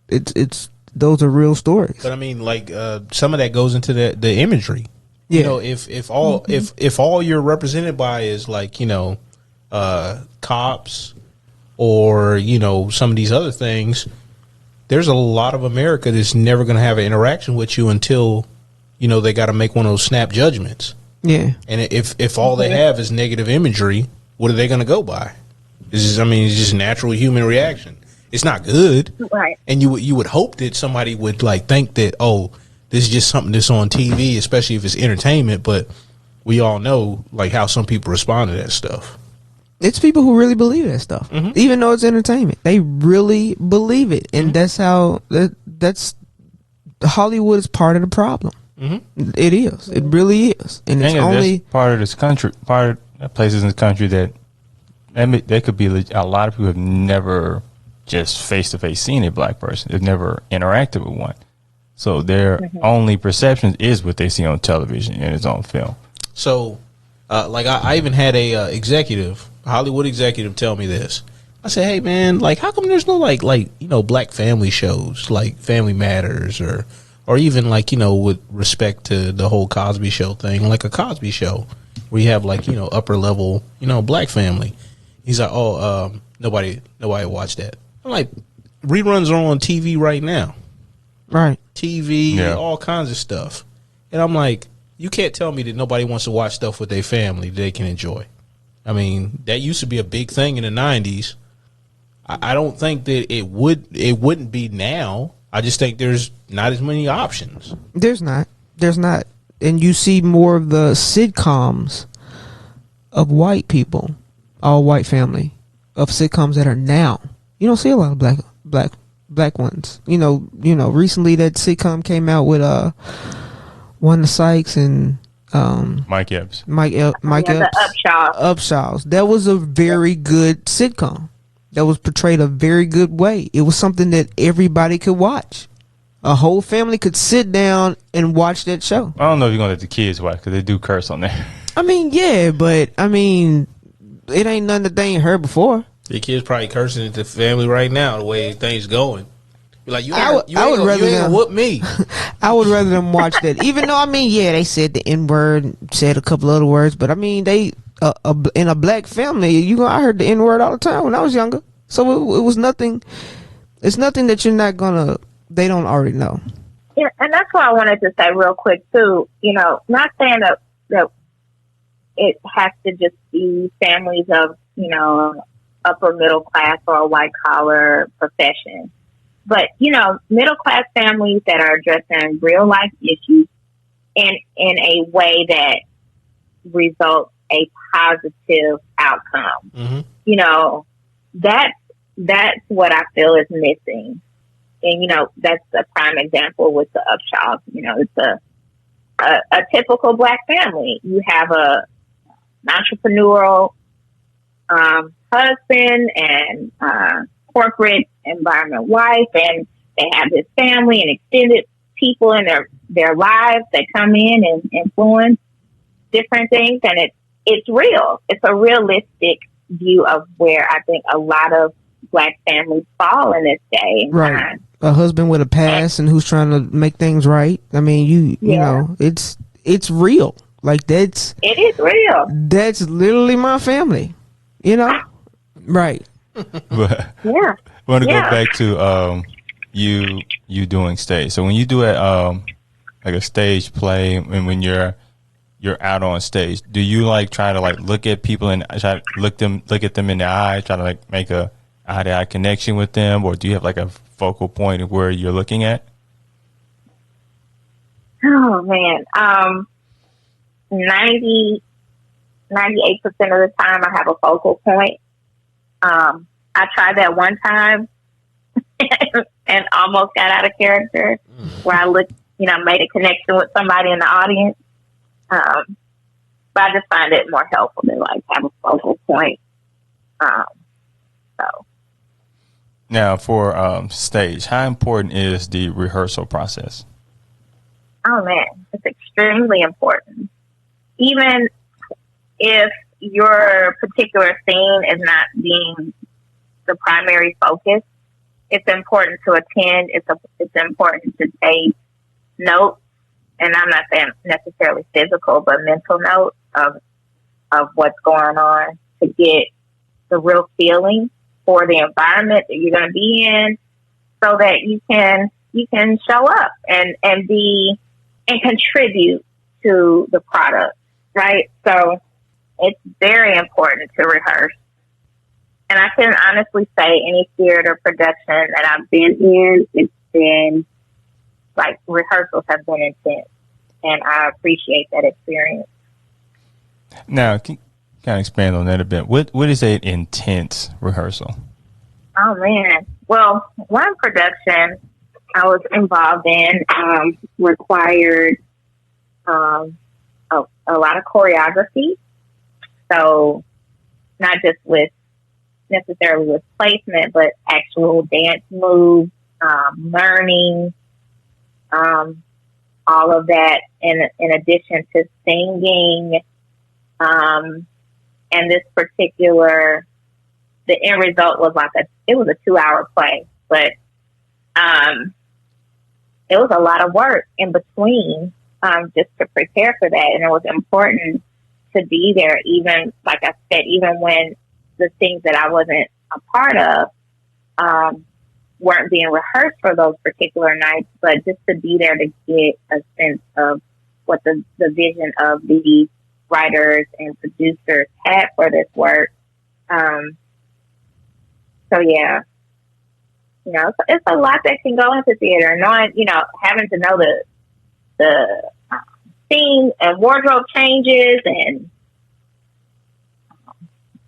It's those are real stories. But I mean, like some of that goes into the imagery. Yeah. You know, if all you're represented by is like, you know, cops or, you know, some of these other things, there's a lot of America that's never going to have an interaction with you until, you know, they got to make one of those snap judgments. Yeah. And if all they have is negative imagery, what are they going to go by? It's just natural human reaction. It's not good. Right. And you would hope that somebody would like think that, oh, this is just something that's on TV, especially if it's entertainment. But we all know like how some people respond to that stuff. It's people who really believe that stuff, even though it's entertainment. They really believe it, and that's how that's Hollywood is part of the problem. It is. It really is, and it's only part of this country, part of places in the country that there could be a lot of people have never just face to face seen a black person. They've never interacted with one, so their only perception is what they see on television and it's on film. So, like I even had a Hollywood executive tell me this. I said, hey man, like how come there's no like black family shows like Family Matters or even like, with respect to the whole Cosby Show thing, like a Cosby Show where you have like, upper level, black family. He's like, nobody watched that. I'm like, reruns are on TV right now. Right. TV, all kinds of stuff. And I'm like, you can't tell me that nobody wants to watch stuff with their family they can enjoy. I mean, that used to be a big thing in the 90s. I don't think that it wouldn't be now. I just think there's not as many options. There's not. And you see more of the sitcoms of white people, all white family, of sitcoms that are now. You don't see a lot of black ones. Recently that sitcom came out with Wanda Sykes and Mike Epps. Mike Epps. Upshaws. That was a very good sitcom. That was portrayed a very good way. It was something that everybody could watch. A whole family could sit down and watch that show. I don't know if you're going to let the kids watch because they do curse on there. I mean, yeah, but I mean, it ain't nothing that they ain't heard before. The kids probably cursing at the family right now the way things going. Like you ain't gonna whoop me. I would rather them watch that, even though I mean, yeah, they said the N word, said a couple other words, but I mean, they in a black family, I heard the N word all the time when I was younger. So it was nothing. It's nothing that you're not gonna. They don't already know. Yeah, and that's what I wanted to say real quick too. Not saying that it has to just be families of upper middle class or a white collar profession. But, middle class families that are addressing real life issues in a way that results a positive outcome. That's what I feel is missing. And, that's a prime example with the Upshaws. It's a typical black family. You have an entrepreneurial husband and corporate environment wife, and they have this family and extended people in their lives that come in and influence different things, and it's real. It's a realistic view of where I think a lot of black families fall in this day. Right. A husband with a past and who's trying to make things right. I mean, you know, it's real. Like it is real. That's literally my family. Right. But yeah. I want to go back to you doing stage. So when you do like a stage play, and when you're out on stage, do you try to look at people and try to look at them in the eye, try to make a eye-to-eye connection with them, or do you have a focal point of where you're looking at? Oh man, 98% of the time I have a focal point. I tried that one time and almost got out of character where I made a connection with somebody in the audience. But I just find it more helpful to have a focal point. Now for stage, how important is the rehearsal process? Oh man, it's extremely important. Even if your particular scene is not being the primary focus, it's important to attend. It's important to take notes, and I'm not saying necessarily physical, but mental notes of what's going on to get the real feeling for the environment that you're going to be in, so that you can show up and be and contribute to the product, right? So it's very important to rehearse. And I can honestly say any theater production that I've been in, it's been like rehearsals have been intense, and I appreciate that experience. Now, can you kind of expand on that a bit? What is an intense rehearsal? Oh man. Well, one production I was involved in required a lot of choreography. So not just necessarily with placement, but actual dance moves, learning, all of that in addition to singing. And this particular, the end result was it was a 2-hour play, but it was a lot of work in between, just to prepare for that. And it was important to be there, even, like I said, even when the things that I wasn't a part of, weren't being rehearsed for those particular nights, but just to be there to get a sense of what the vision of the writers and producers had for this work. So yeah, it's a lot that can go into theater. Knowing, having to know the theme and wardrobe changes and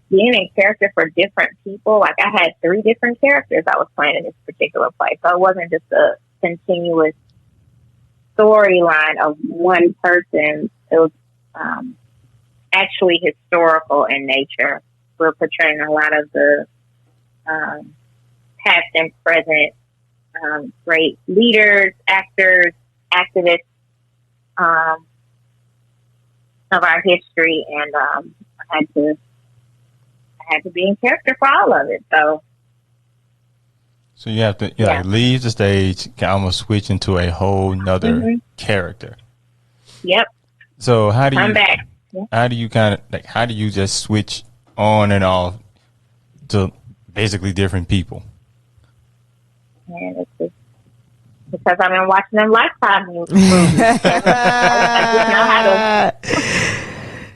being in character for different people. Like I had 3 different characters I was playing in this particular play. So it wasn't just a continuous storyline of one person. It was actually historical in nature. We're portraying a lot of the past and present great leaders, actors, activists of our history, and I had to be in character for all of it. So you have to like leave the stage, almost switch into a whole nother character. Yep. So how do you back? How do you how do you just switch on and off to basically different people? And it's just because I've been watching them Lifetime movies.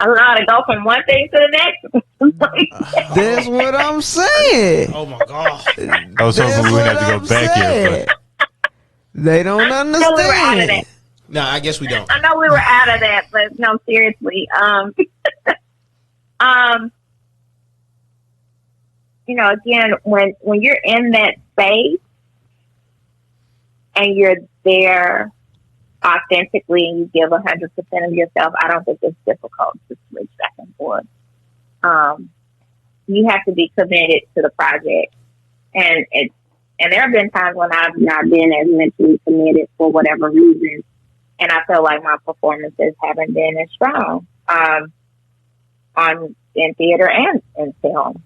I don't know how to go from one thing to the next. That's what I'm saying. Oh my God. I was hoping we wouldn't have to go back here, but they don't understand. We were out of that. No, I guess we don't. I know we were out of that, but no, seriously. Again, when you're in that space and you're there authentically and you give 100% of yourself, I don't think it's difficult to switch back and forth. You have to be committed to the project, and there have been times when I've not been as mentally committed for whatever reason, and I feel like my performances haven't been as strong in theater and in film.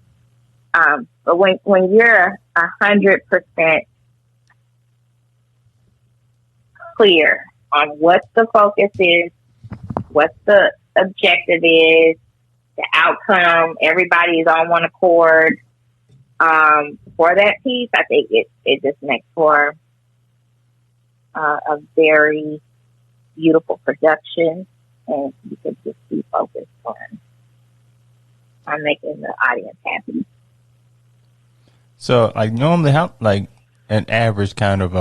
But when you're 100% clear on what the focus is, what the objective is, the outcome, everybody is on one accord for that piece, I think it just makes for a very beautiful production, and you can just be focused on making the audience happy. So, normally, how an average kind of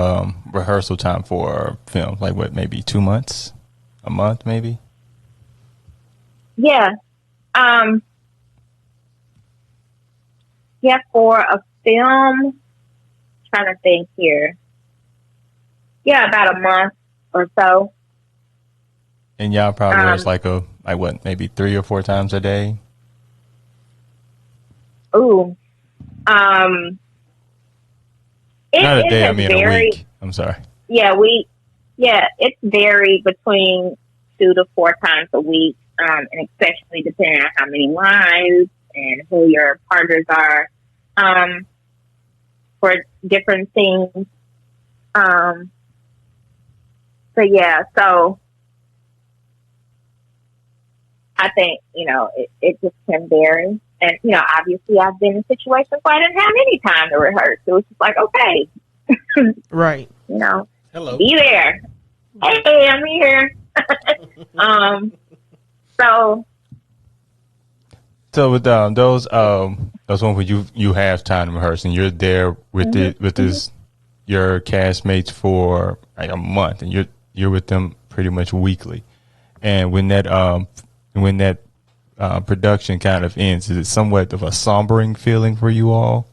rehearsal time for a film? Like what, maybe 2 months, a month, maybe? Yeah. For a film, trying to think here. Yeah, about a month or so. And y'all probably rehearse maybe 3 or 4 times a day? Ooh. Not a day, I mean a week. I'm sorry. Yeah, it's varied between 2 to 4 times a week, and especially depending on how many lines and who your partners are for different things. So I think, it just can vary. And, obviously I've been in situations where I didn't have any time to rehearse. It was just like, okay. Right. Hello. Be there. Hey, I'm here. So with those ones where you have time to rehearse and you're there with with this your castmates for like a month, and you're with them pretty much weekly. And when that production kind of ends, is it somewhat of a sombering feeling for you all?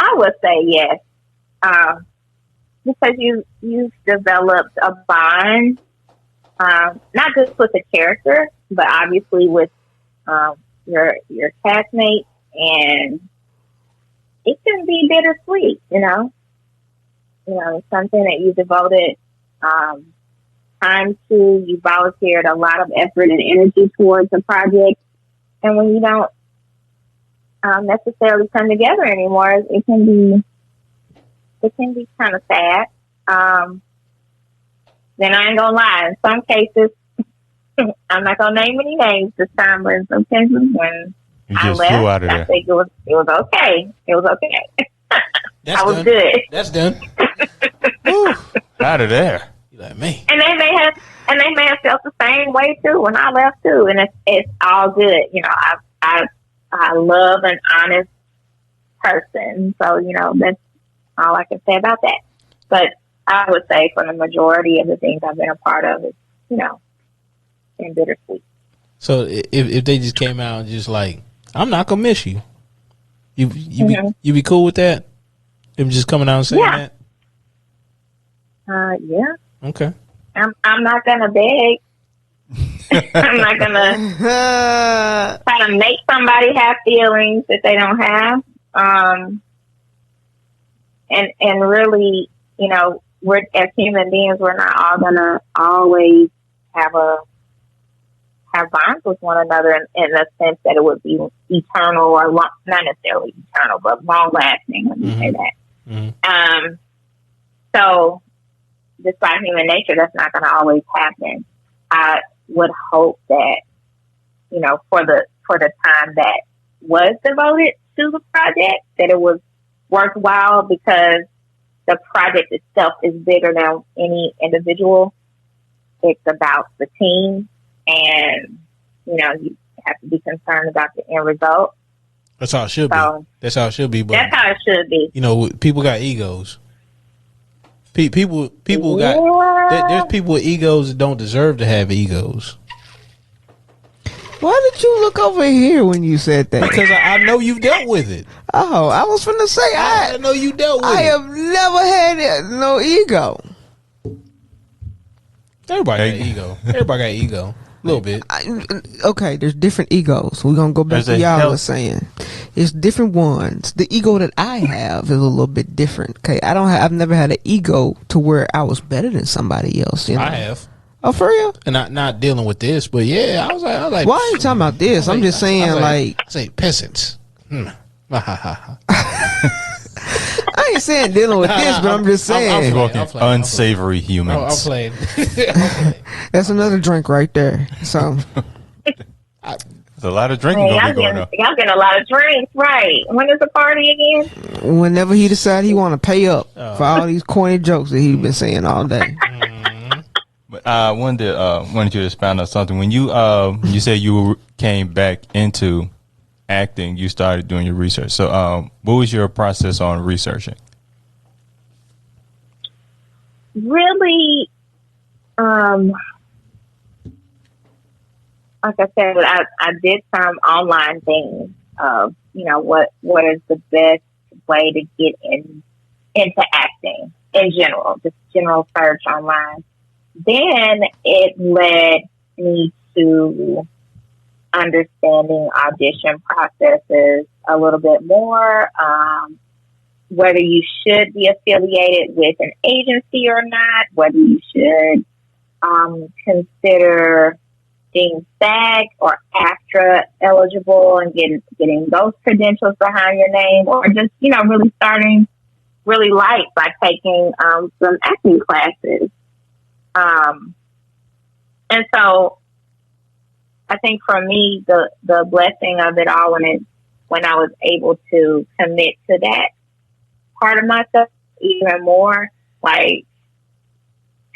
I would say yes, because you've developed a bond, not just with the character, but obviously with your castmates, and it can be bittersweet. It's something that you devoted time to. You volunteered a lot of effort and energy towards the project, and when you don't necessarily come together anymore, it can be kind of sad. Then I ain't gonna lie. In some cases, I'm not gonna name any names this time, but in some cases when I left, I think it was okay. It was okay. That's I was done. good. That's done. Out of there. You like me? And they may have felt the same way too when I left too, and it's all good. I love an honest person, so that's all I can say about that. But I would say for the majority of the things I've been a part of, it's been bittersweet. So if they just came out and just like, I'm not gonna miss you, you be cool with that? Them just coming out and saying that? Yeah. Okay. I'm not gonna beg. I'm not gonna try to make somebody have feelings that they don't have. And really, we're as human beings, we're not all gonna always have bonds with one another in the sense that it would be eternal or not necessarily eternal, but long lasting. Let me say that. Mm-hmm. So, despite human nature, that's not going to always happen. I would hope that, for the time that was devoted to the project, that it was worthwhile, because the project itself is bigger than any individual. It's about the team, and, you have to be concerned about the end result. That's how it should be. That's how it should be. But that's how it should be. People got egos. People got. There's people with egos that don't deserve to have egos. Why did you look over here when you said that? Because I know you've dealt with it. Oh, I was finna say I know you dealt with it. I have never had no ego. Everybody got ego. Everybody got ego. A little bit. Okay, there's different egos. We're gonna go back to y'all was saying. It's different ones. The ego that I have is a little bit different. Okay, I've never had an ego to where I was better than somebody else. I have. Oh, for real? And not dealing with this, but yeah, I was like. Why are you talking about this? I'm just saying, I say peasants. I ain't saying dealing with this, but I'm just saying. Unsavory humans. I'm playing. That's another drink right there. So. There's a lot of drinking going on. Y'all getting a lot of drinks, right? When is the party again? Whenever he decide he want to pay up for all these corny jokes that he's been saying all day. But I wanted you to expound on something. When you said you came back into acting, you started doing your research. So what was your process on researching? Really, like I said, I did some online things of, what is the best way to get into acting in general, just general search online. Then it led me to understanding audition processes a little bit more, whether you should be affiliated with an agency or not, whether you should consider being SAG or AFTRA eligible and getting those credentials behind your name, or just, really starting really light by taking some acting classes. And so I think for me, the blessing of it all when I was able to commit to that part of myself even more, like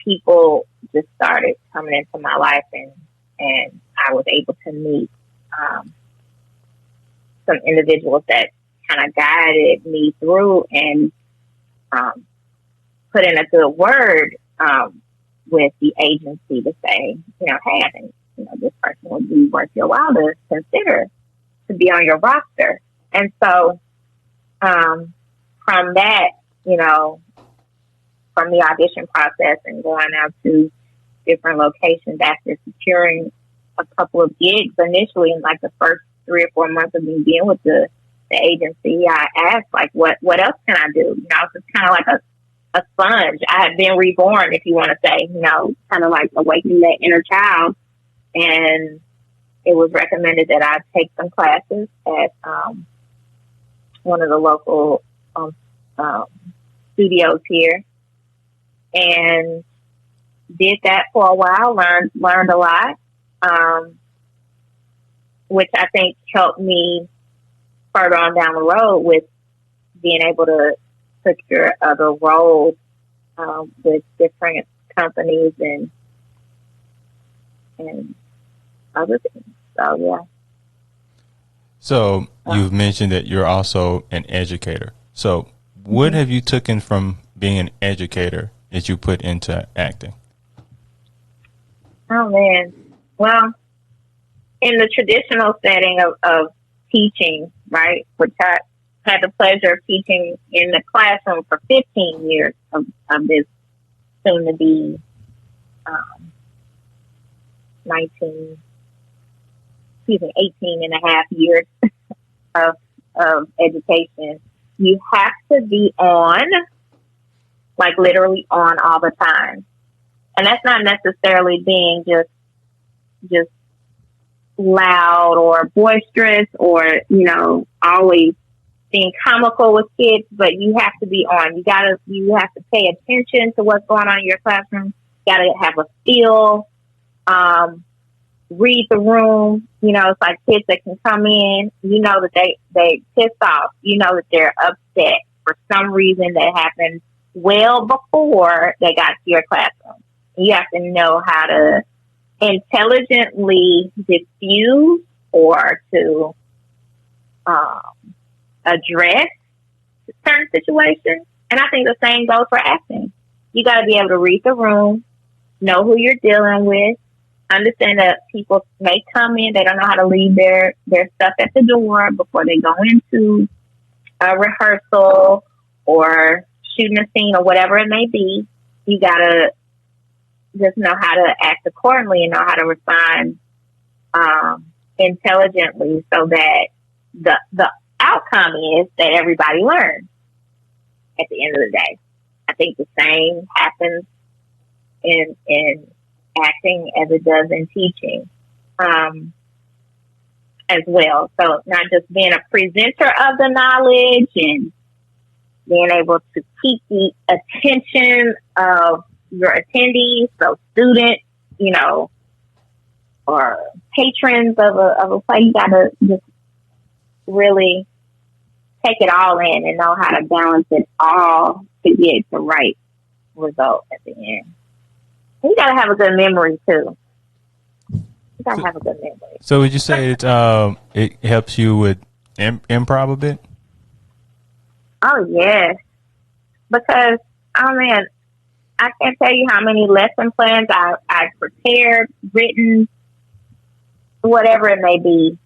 people just started coming into my life and I was able to meet some individuals that kind of guided me through and put in a good word with the agency to say, hey, I think this person would be worth your while to consider to be on your roster. And so from that, from the audition process and going out to different locations after securing a couple of gigs initially in like the first 3 or 4 months of me being with the agency, I asked like, what else can I do? It's just kind of like a sponge. I had been reborn, if you want to say, kind of like awakening that inner child. And it was recommended that I take some classes at one of the local studios here, and did that for a while. Learned a lot, which I think helped me further on down the road with being able to secure other roles with different companies and other things. So yeah. So you've mentioned that you're also an educator. So what have you taken from being an educator that you put into acting? Oh man. Well, in the traditional setting of teaching, right, which I had the pleasure of teaching in the classroom for 15 years of this soon to be 18 and a half years of education. You have to be on, like literally on all the time. And that's not necessarily being just loud or boisterous or, always being comical with kids, but you have to be on. You have to pay attention to what's going on in your classroom. You gotta have a feel, read the room. It's like kids that can come in, that they pissed off, that they're upset for some reason that happened well before they got to your classroom. You have to know how to intelligently diffuse or to address certain situations. And I think the same goes for acting. You got to be able to read the room, know who you're dealing with, understand that people may come in, they don't know how to leave their stuff at the door before they go into a rehearsal or shooting a scene or whatever it may be. You got to just know how to act accordingly and know how to respond intelligently so that the outcome is that everybody learns at the end of the day. I think the same happens in acting as it does in teaching as well. So not just being a presenter of the knowledge and being able to keep the attention of your attendees, so students, or patrons of a play. You gotta just really take it all in and know how to balance it all to get the right result at the end. You gotta have a good memory too. You gotta have a good memory. So would you say it helps you with improv a bit? Oh yes, because man, I can't tell you how many lesson plans I've prepared, written, whatever it may be.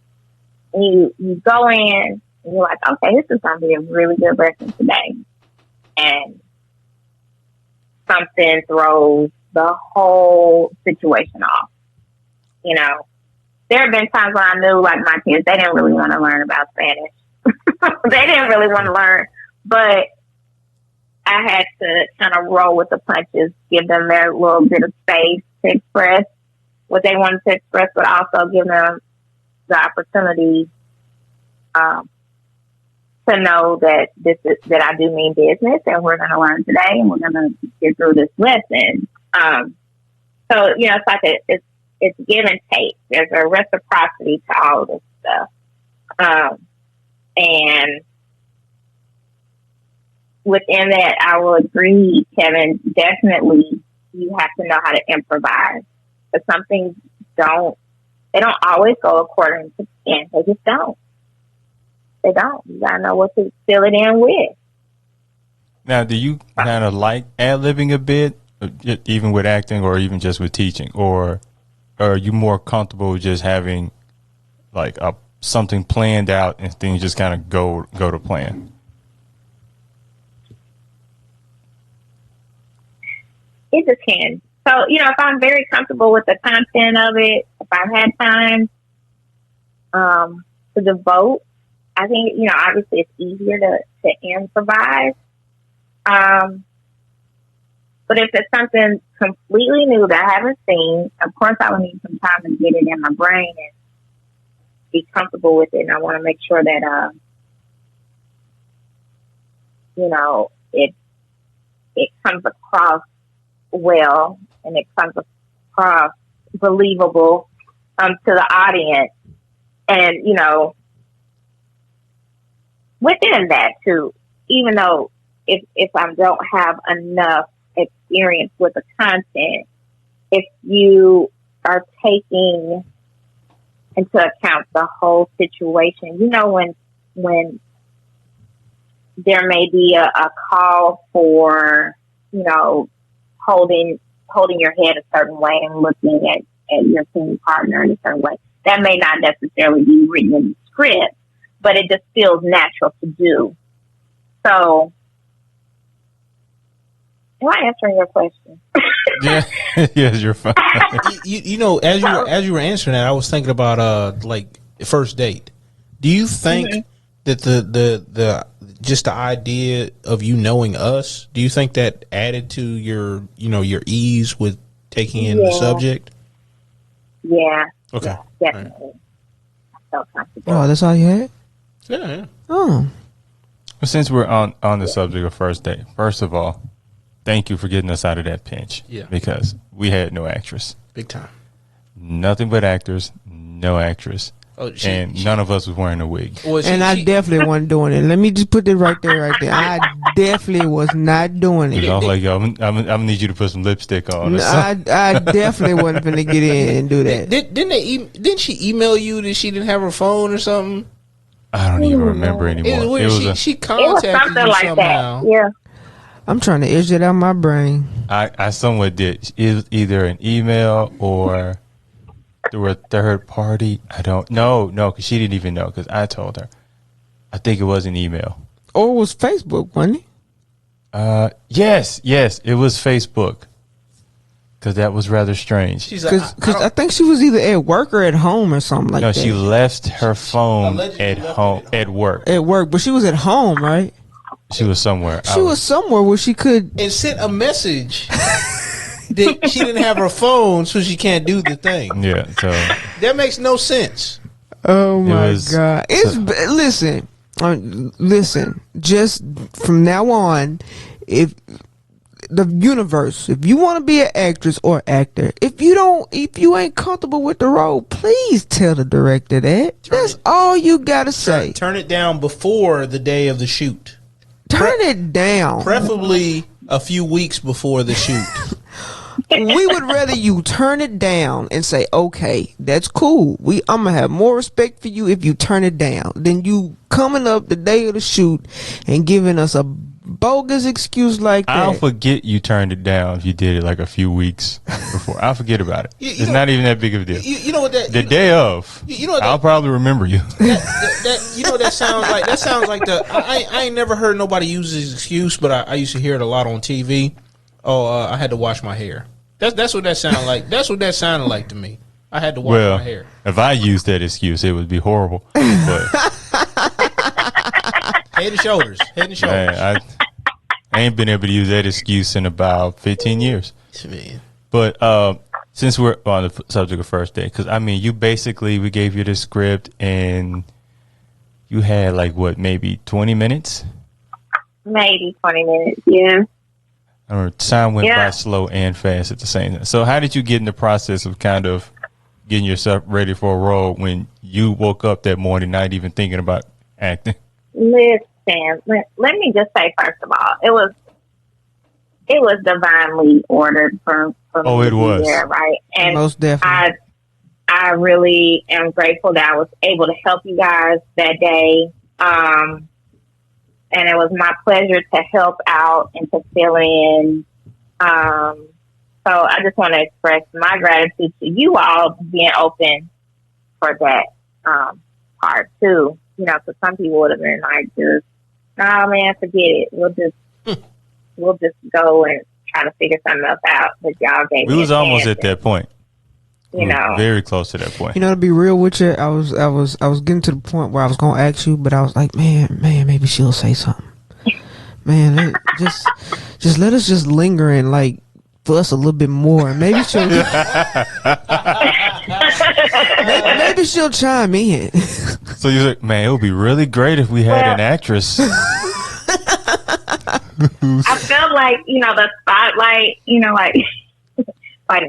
And you go in and you're like, okay, this is going to be a really good lesson today. And something throws the whole situation off. There have been times when I knew, like, my kids, they didn't really want to learn about Spanish. They didn't really want to learn. But I had to kind of roll with the punches, give them their little bit of space to express what they wanted to express, but also give them the opportunity to know that that I do mean business and we're going to learn today and we're going to get through this lesson. So, it's like it's give and take. There's a reciprocity to all of this stuff. And within that, I will agree, Kevin, definitely you have to know how to improvise. But some things they don't always go according to plan. They just don't. they don't. You gotta know what to fill it in with. Now, do you kind of like ad-libbing a bit, even with acting or even just with teaching? Or are you more comfortable with just having like something planned out and things just kind of go to plan? It depends. So, if I'm very comfortable with the content of it, if I've had time to devote, I think, obviously it's easier to improvise. But if it's something completely new that I haven't seen, of course I would need some time to get it in my brain and be comfortable with it. And I want to make sure that, it comes across well and it comes across believable to the audience. And, within that too, even though if I don't have enough experience with the content, if you are taking into account the whole situation, when there may be a call for, holding your head a certain way and looking at your team partner in a certain way, that may not necessarily be written in the script, but it just feels natural to do. So, am I answering your question? Yeah, yes, you're fine. As you were answering that, I was thinking about like first date. Do you think that the just the idea of you knowing us, do you think that added to your your ease with taking in the subject? Yeah. Okay. Yeah, definitely. Right. I felt comfortable. Oh, that's all you had? Yeah. Oh. Well, since we're on the subject of first date, first of all, thank you for getting us out of that pinch. Yeah. Because we had no actress. Big time. Nothing but actors, no actress. Oh, none of us was wearing a wig. I definitely wasn't doing it. Let me just put it right there. I definitely was not doing it. I was like, yo, I'm gonna need you to put some lipstick on. I definitely wasn't gonna get in and do that. Didn't she email you that she didn't have her phone or something? I don't even remember anymore. She contacted you like somehow. That. Yeah. I'm trying to edge it out of my brain. I somewhat did. It was either an email or through a third party. I don't know. No, because she didn't even know because I told her. I think it was an email. Or it was Facebook, wasn't it? Yes, it was Facebook. Because that was rather strange. Because I think she was either at work or at home or something like that. No, she left her phone at home, at work. At work, but she was at home, right? She was somewhere. She was somewhere where she could... And sent a message that she didn't have her phone, so she can't do the thing. Yeah, so... That makes no sense. Oh, my God. Listen, just from now on, if you want to be an actress or actor, if you ain't comfortable with the role, please tell the director that. That's all you gotta say. Turn it down before the day of the shoot. Turn it down. Preferably a few weeks before the shoot. We would rather you turn it down and say, okay, that's cool. I'm going to have more respect for you if you turn it down than you coming up the day of the shoot and giving us a bogus excuse like that. I'll forget you turned it down if you did it like a few weeks before. I'll forget about it. It's not even that big of a deal. You know what that... The day of, I'll probably remember you. That sounds like... That sounds like the... I ain't never heard nobody use this excuse, but I used to hear it a lot on TV. I had to wash my hair. That's what that sounded like. That's what that sounded like to me. I had to wash my hair. If I used that excuse, it would be horrible. But head and shoulders. Man, I ain't been able to use that excuse in about 15 years. Man. But since we're on the subject of first date, because we gave you the script and you had maybe 20 minutes? Maybe 20 minutes, yeah. Or time went by slow and fast at the same time. So how did you get in the process of kind of getting yourself ready for a role when you woke up that morning not even thinking about acting? Listen, let me just say, first of all, it was divinely ordered for me to be there, right? And most definitely. I really am grateful that I was able to help you guys that day. And it was my pleasure to help out and to fill in. So I just want to express my gratitude to you all being open for that part too. You know, because some people would have been like, just, "Nah, man, forget it. We'll just go and try to figure something else out." But y'all gave me We was a almost chance at that point. You know, very close to that point. You know, to be real with you, I was getting to the point where I was gonna ask you, but I was like, man, maybe she'll say something. Man, just let us just linger and like fuss a little bit more. Maybe she'll maybe she'll chime in. So you're like, man, it would be really great if we had an actress. I felt like, you know, the spotlight, you know, like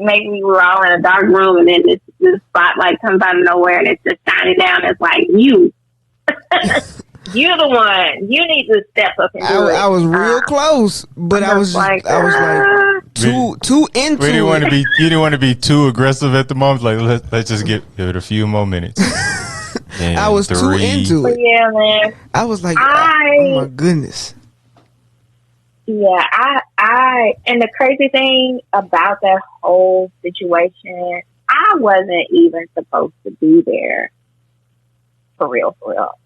maybe we were all in a dark room and then this spotlight comes out of nowhere and it's just shining down. It's like, you. You're the one. You need to step up and do it. I was real close, but I was like too into You didn't want to it. be too aggressive at the moment. Like let's just give it a few more minutes. I was too into it. Yeah, man. I was like, oh my goodness. Yeah, I and the crazy thing about that whole situation, I wasn't even supposed to be there. For real.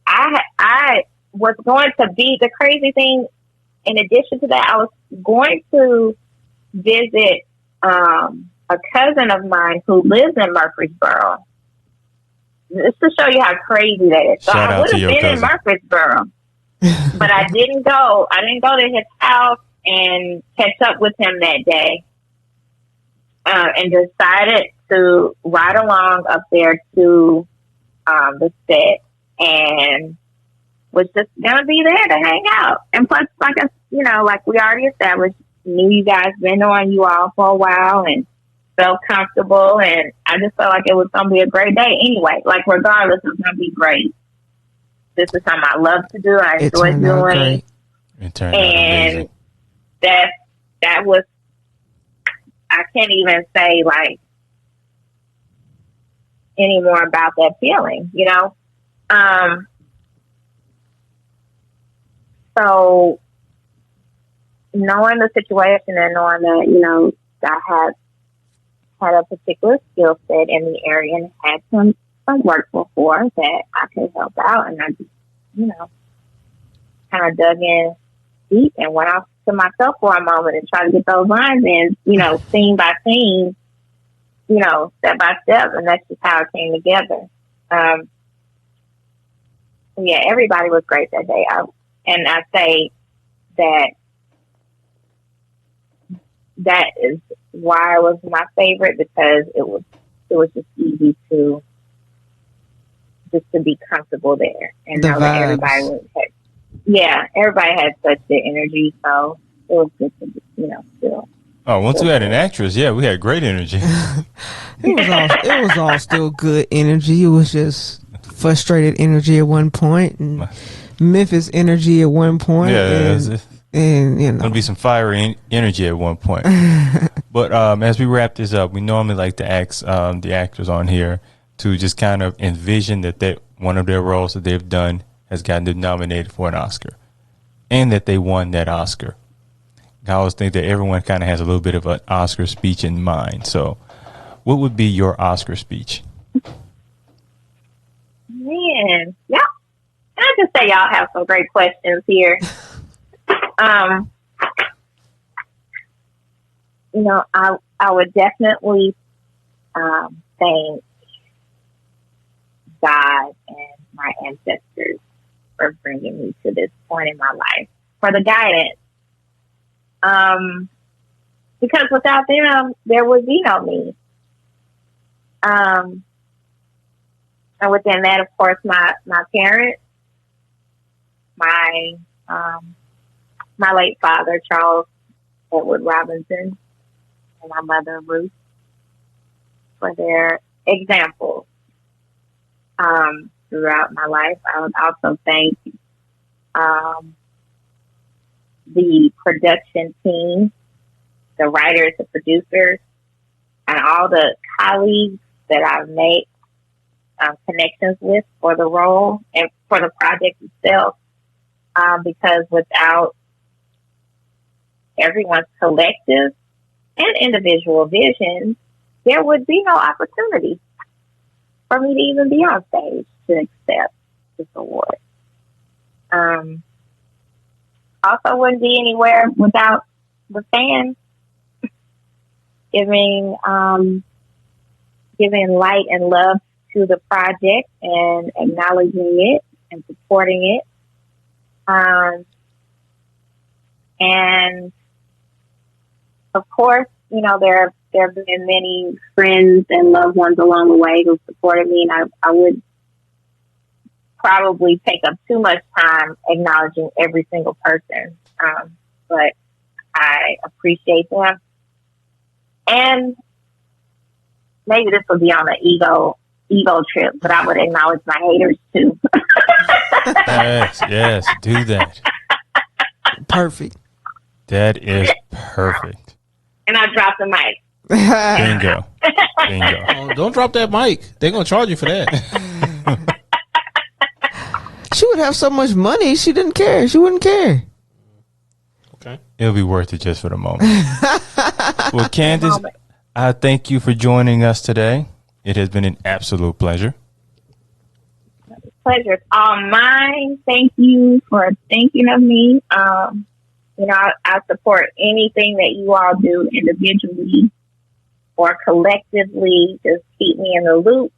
I was going to be, the crazy thing, in addition to that, I was going to visit a cousin of mine who lives in Murfreesboro. Just to show you how crazy that is. So I would have been in Murfreesboro, but I didn't go. I didn't go to his house and catch up with him that day, and decided to ride along up there to the set, and was just gonna be there to hang out. And plus, like we already established, knew you guys, been knowing you all for a while, and felt comfortable. And I just felt like it was gonna be a great day anyway. Like regardless, it was gonna be great. This is something I love to do. I enjoy doing. It turned out amazing. That was, I can't even say like any more about that feeling, you know? So knowing the situation and knowing that, you know, I had a particular skill set in the area and had some work before that I could help out, and I just, you know, kind of dug in deep and went off to myself for a moment and tried to get those lines in, you know, scene by scene, you know, step by step, and that's just how it came together. Yeah, everybody was great that day. And I say that is why it was my favorite, because it was just easy to be comfortable there and know that everybody had such good energy, so it was good to, you know, still. Oh, once we had an actress, yeah, we had great energy. It was all still good energy. It was just frustrated energy at one point, and Memphis energy at one point. Yeah, and you know, there'll be some fiery energy at one point. But as we wrap this up, we normally like to ask the actors on here to just kind of envision that one of their roles that they've done has gotten them nominated for an Oscar, and that they won that Oscar. I always think that everyone kind of has a little bit of an Oscar speech in mind. So what would be your Oscar speech? Man, yeah. I just say y'all have some great questions here. You know, I would definitely thank God and my ancestors for bringing me to this point in my life, for the guidance. Because without them, there would be no me. And within that, of course, my parents, my late father, Charles Edward Robinson, and my mother, Ruth, for their examples throughout my life. I would also thank the production team, the writers, the producers, and all the colleagues that I've met connections with for the role and for the project itself. Because without everyone's collective and individual vision, there would be no opportunity for me to even be on stage to accept this award. Also wouldn't be anywhere without the fans giving light and love to the project and acknowledging it and supporting it. And of course, you know, there have been many friends and loved ones along the way who supported me, and I would probably take up too much time acknowledging every single person. But I appreciate them. And maybe this will be on an ego trip, but I would acknowledge my haters too. Yes, do that. Perfect. That is perfect. And I dropped the mic. Bingo. Oh, don't drop that mic. They're going to charge you for that. She would have so much money, she didn't care. She wouldn't care. Okay. It'll be worth it just for the moment. Well, Candace, I thank you for joining us today. It has been an absolute pleasure. Pleasure. It's all mine. Thank you for thinking of me. You know, I support anything that you all do individually or collectively. Just keep me in the loop,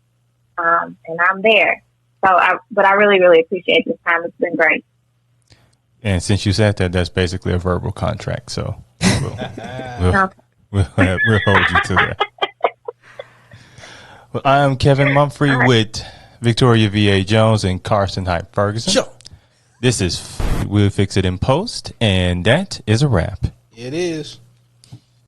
and I'm there. But I really, really appreciate this time. It's been great. And since you said that, that's basically a verbal contract. So we'll hold you to that. Well, I am Kevin Mumphrey with Victoria V.A. Jones and Carson Hype Ferguson. Sure. This is We'll Fix It in Post, and that is a wrap. It is.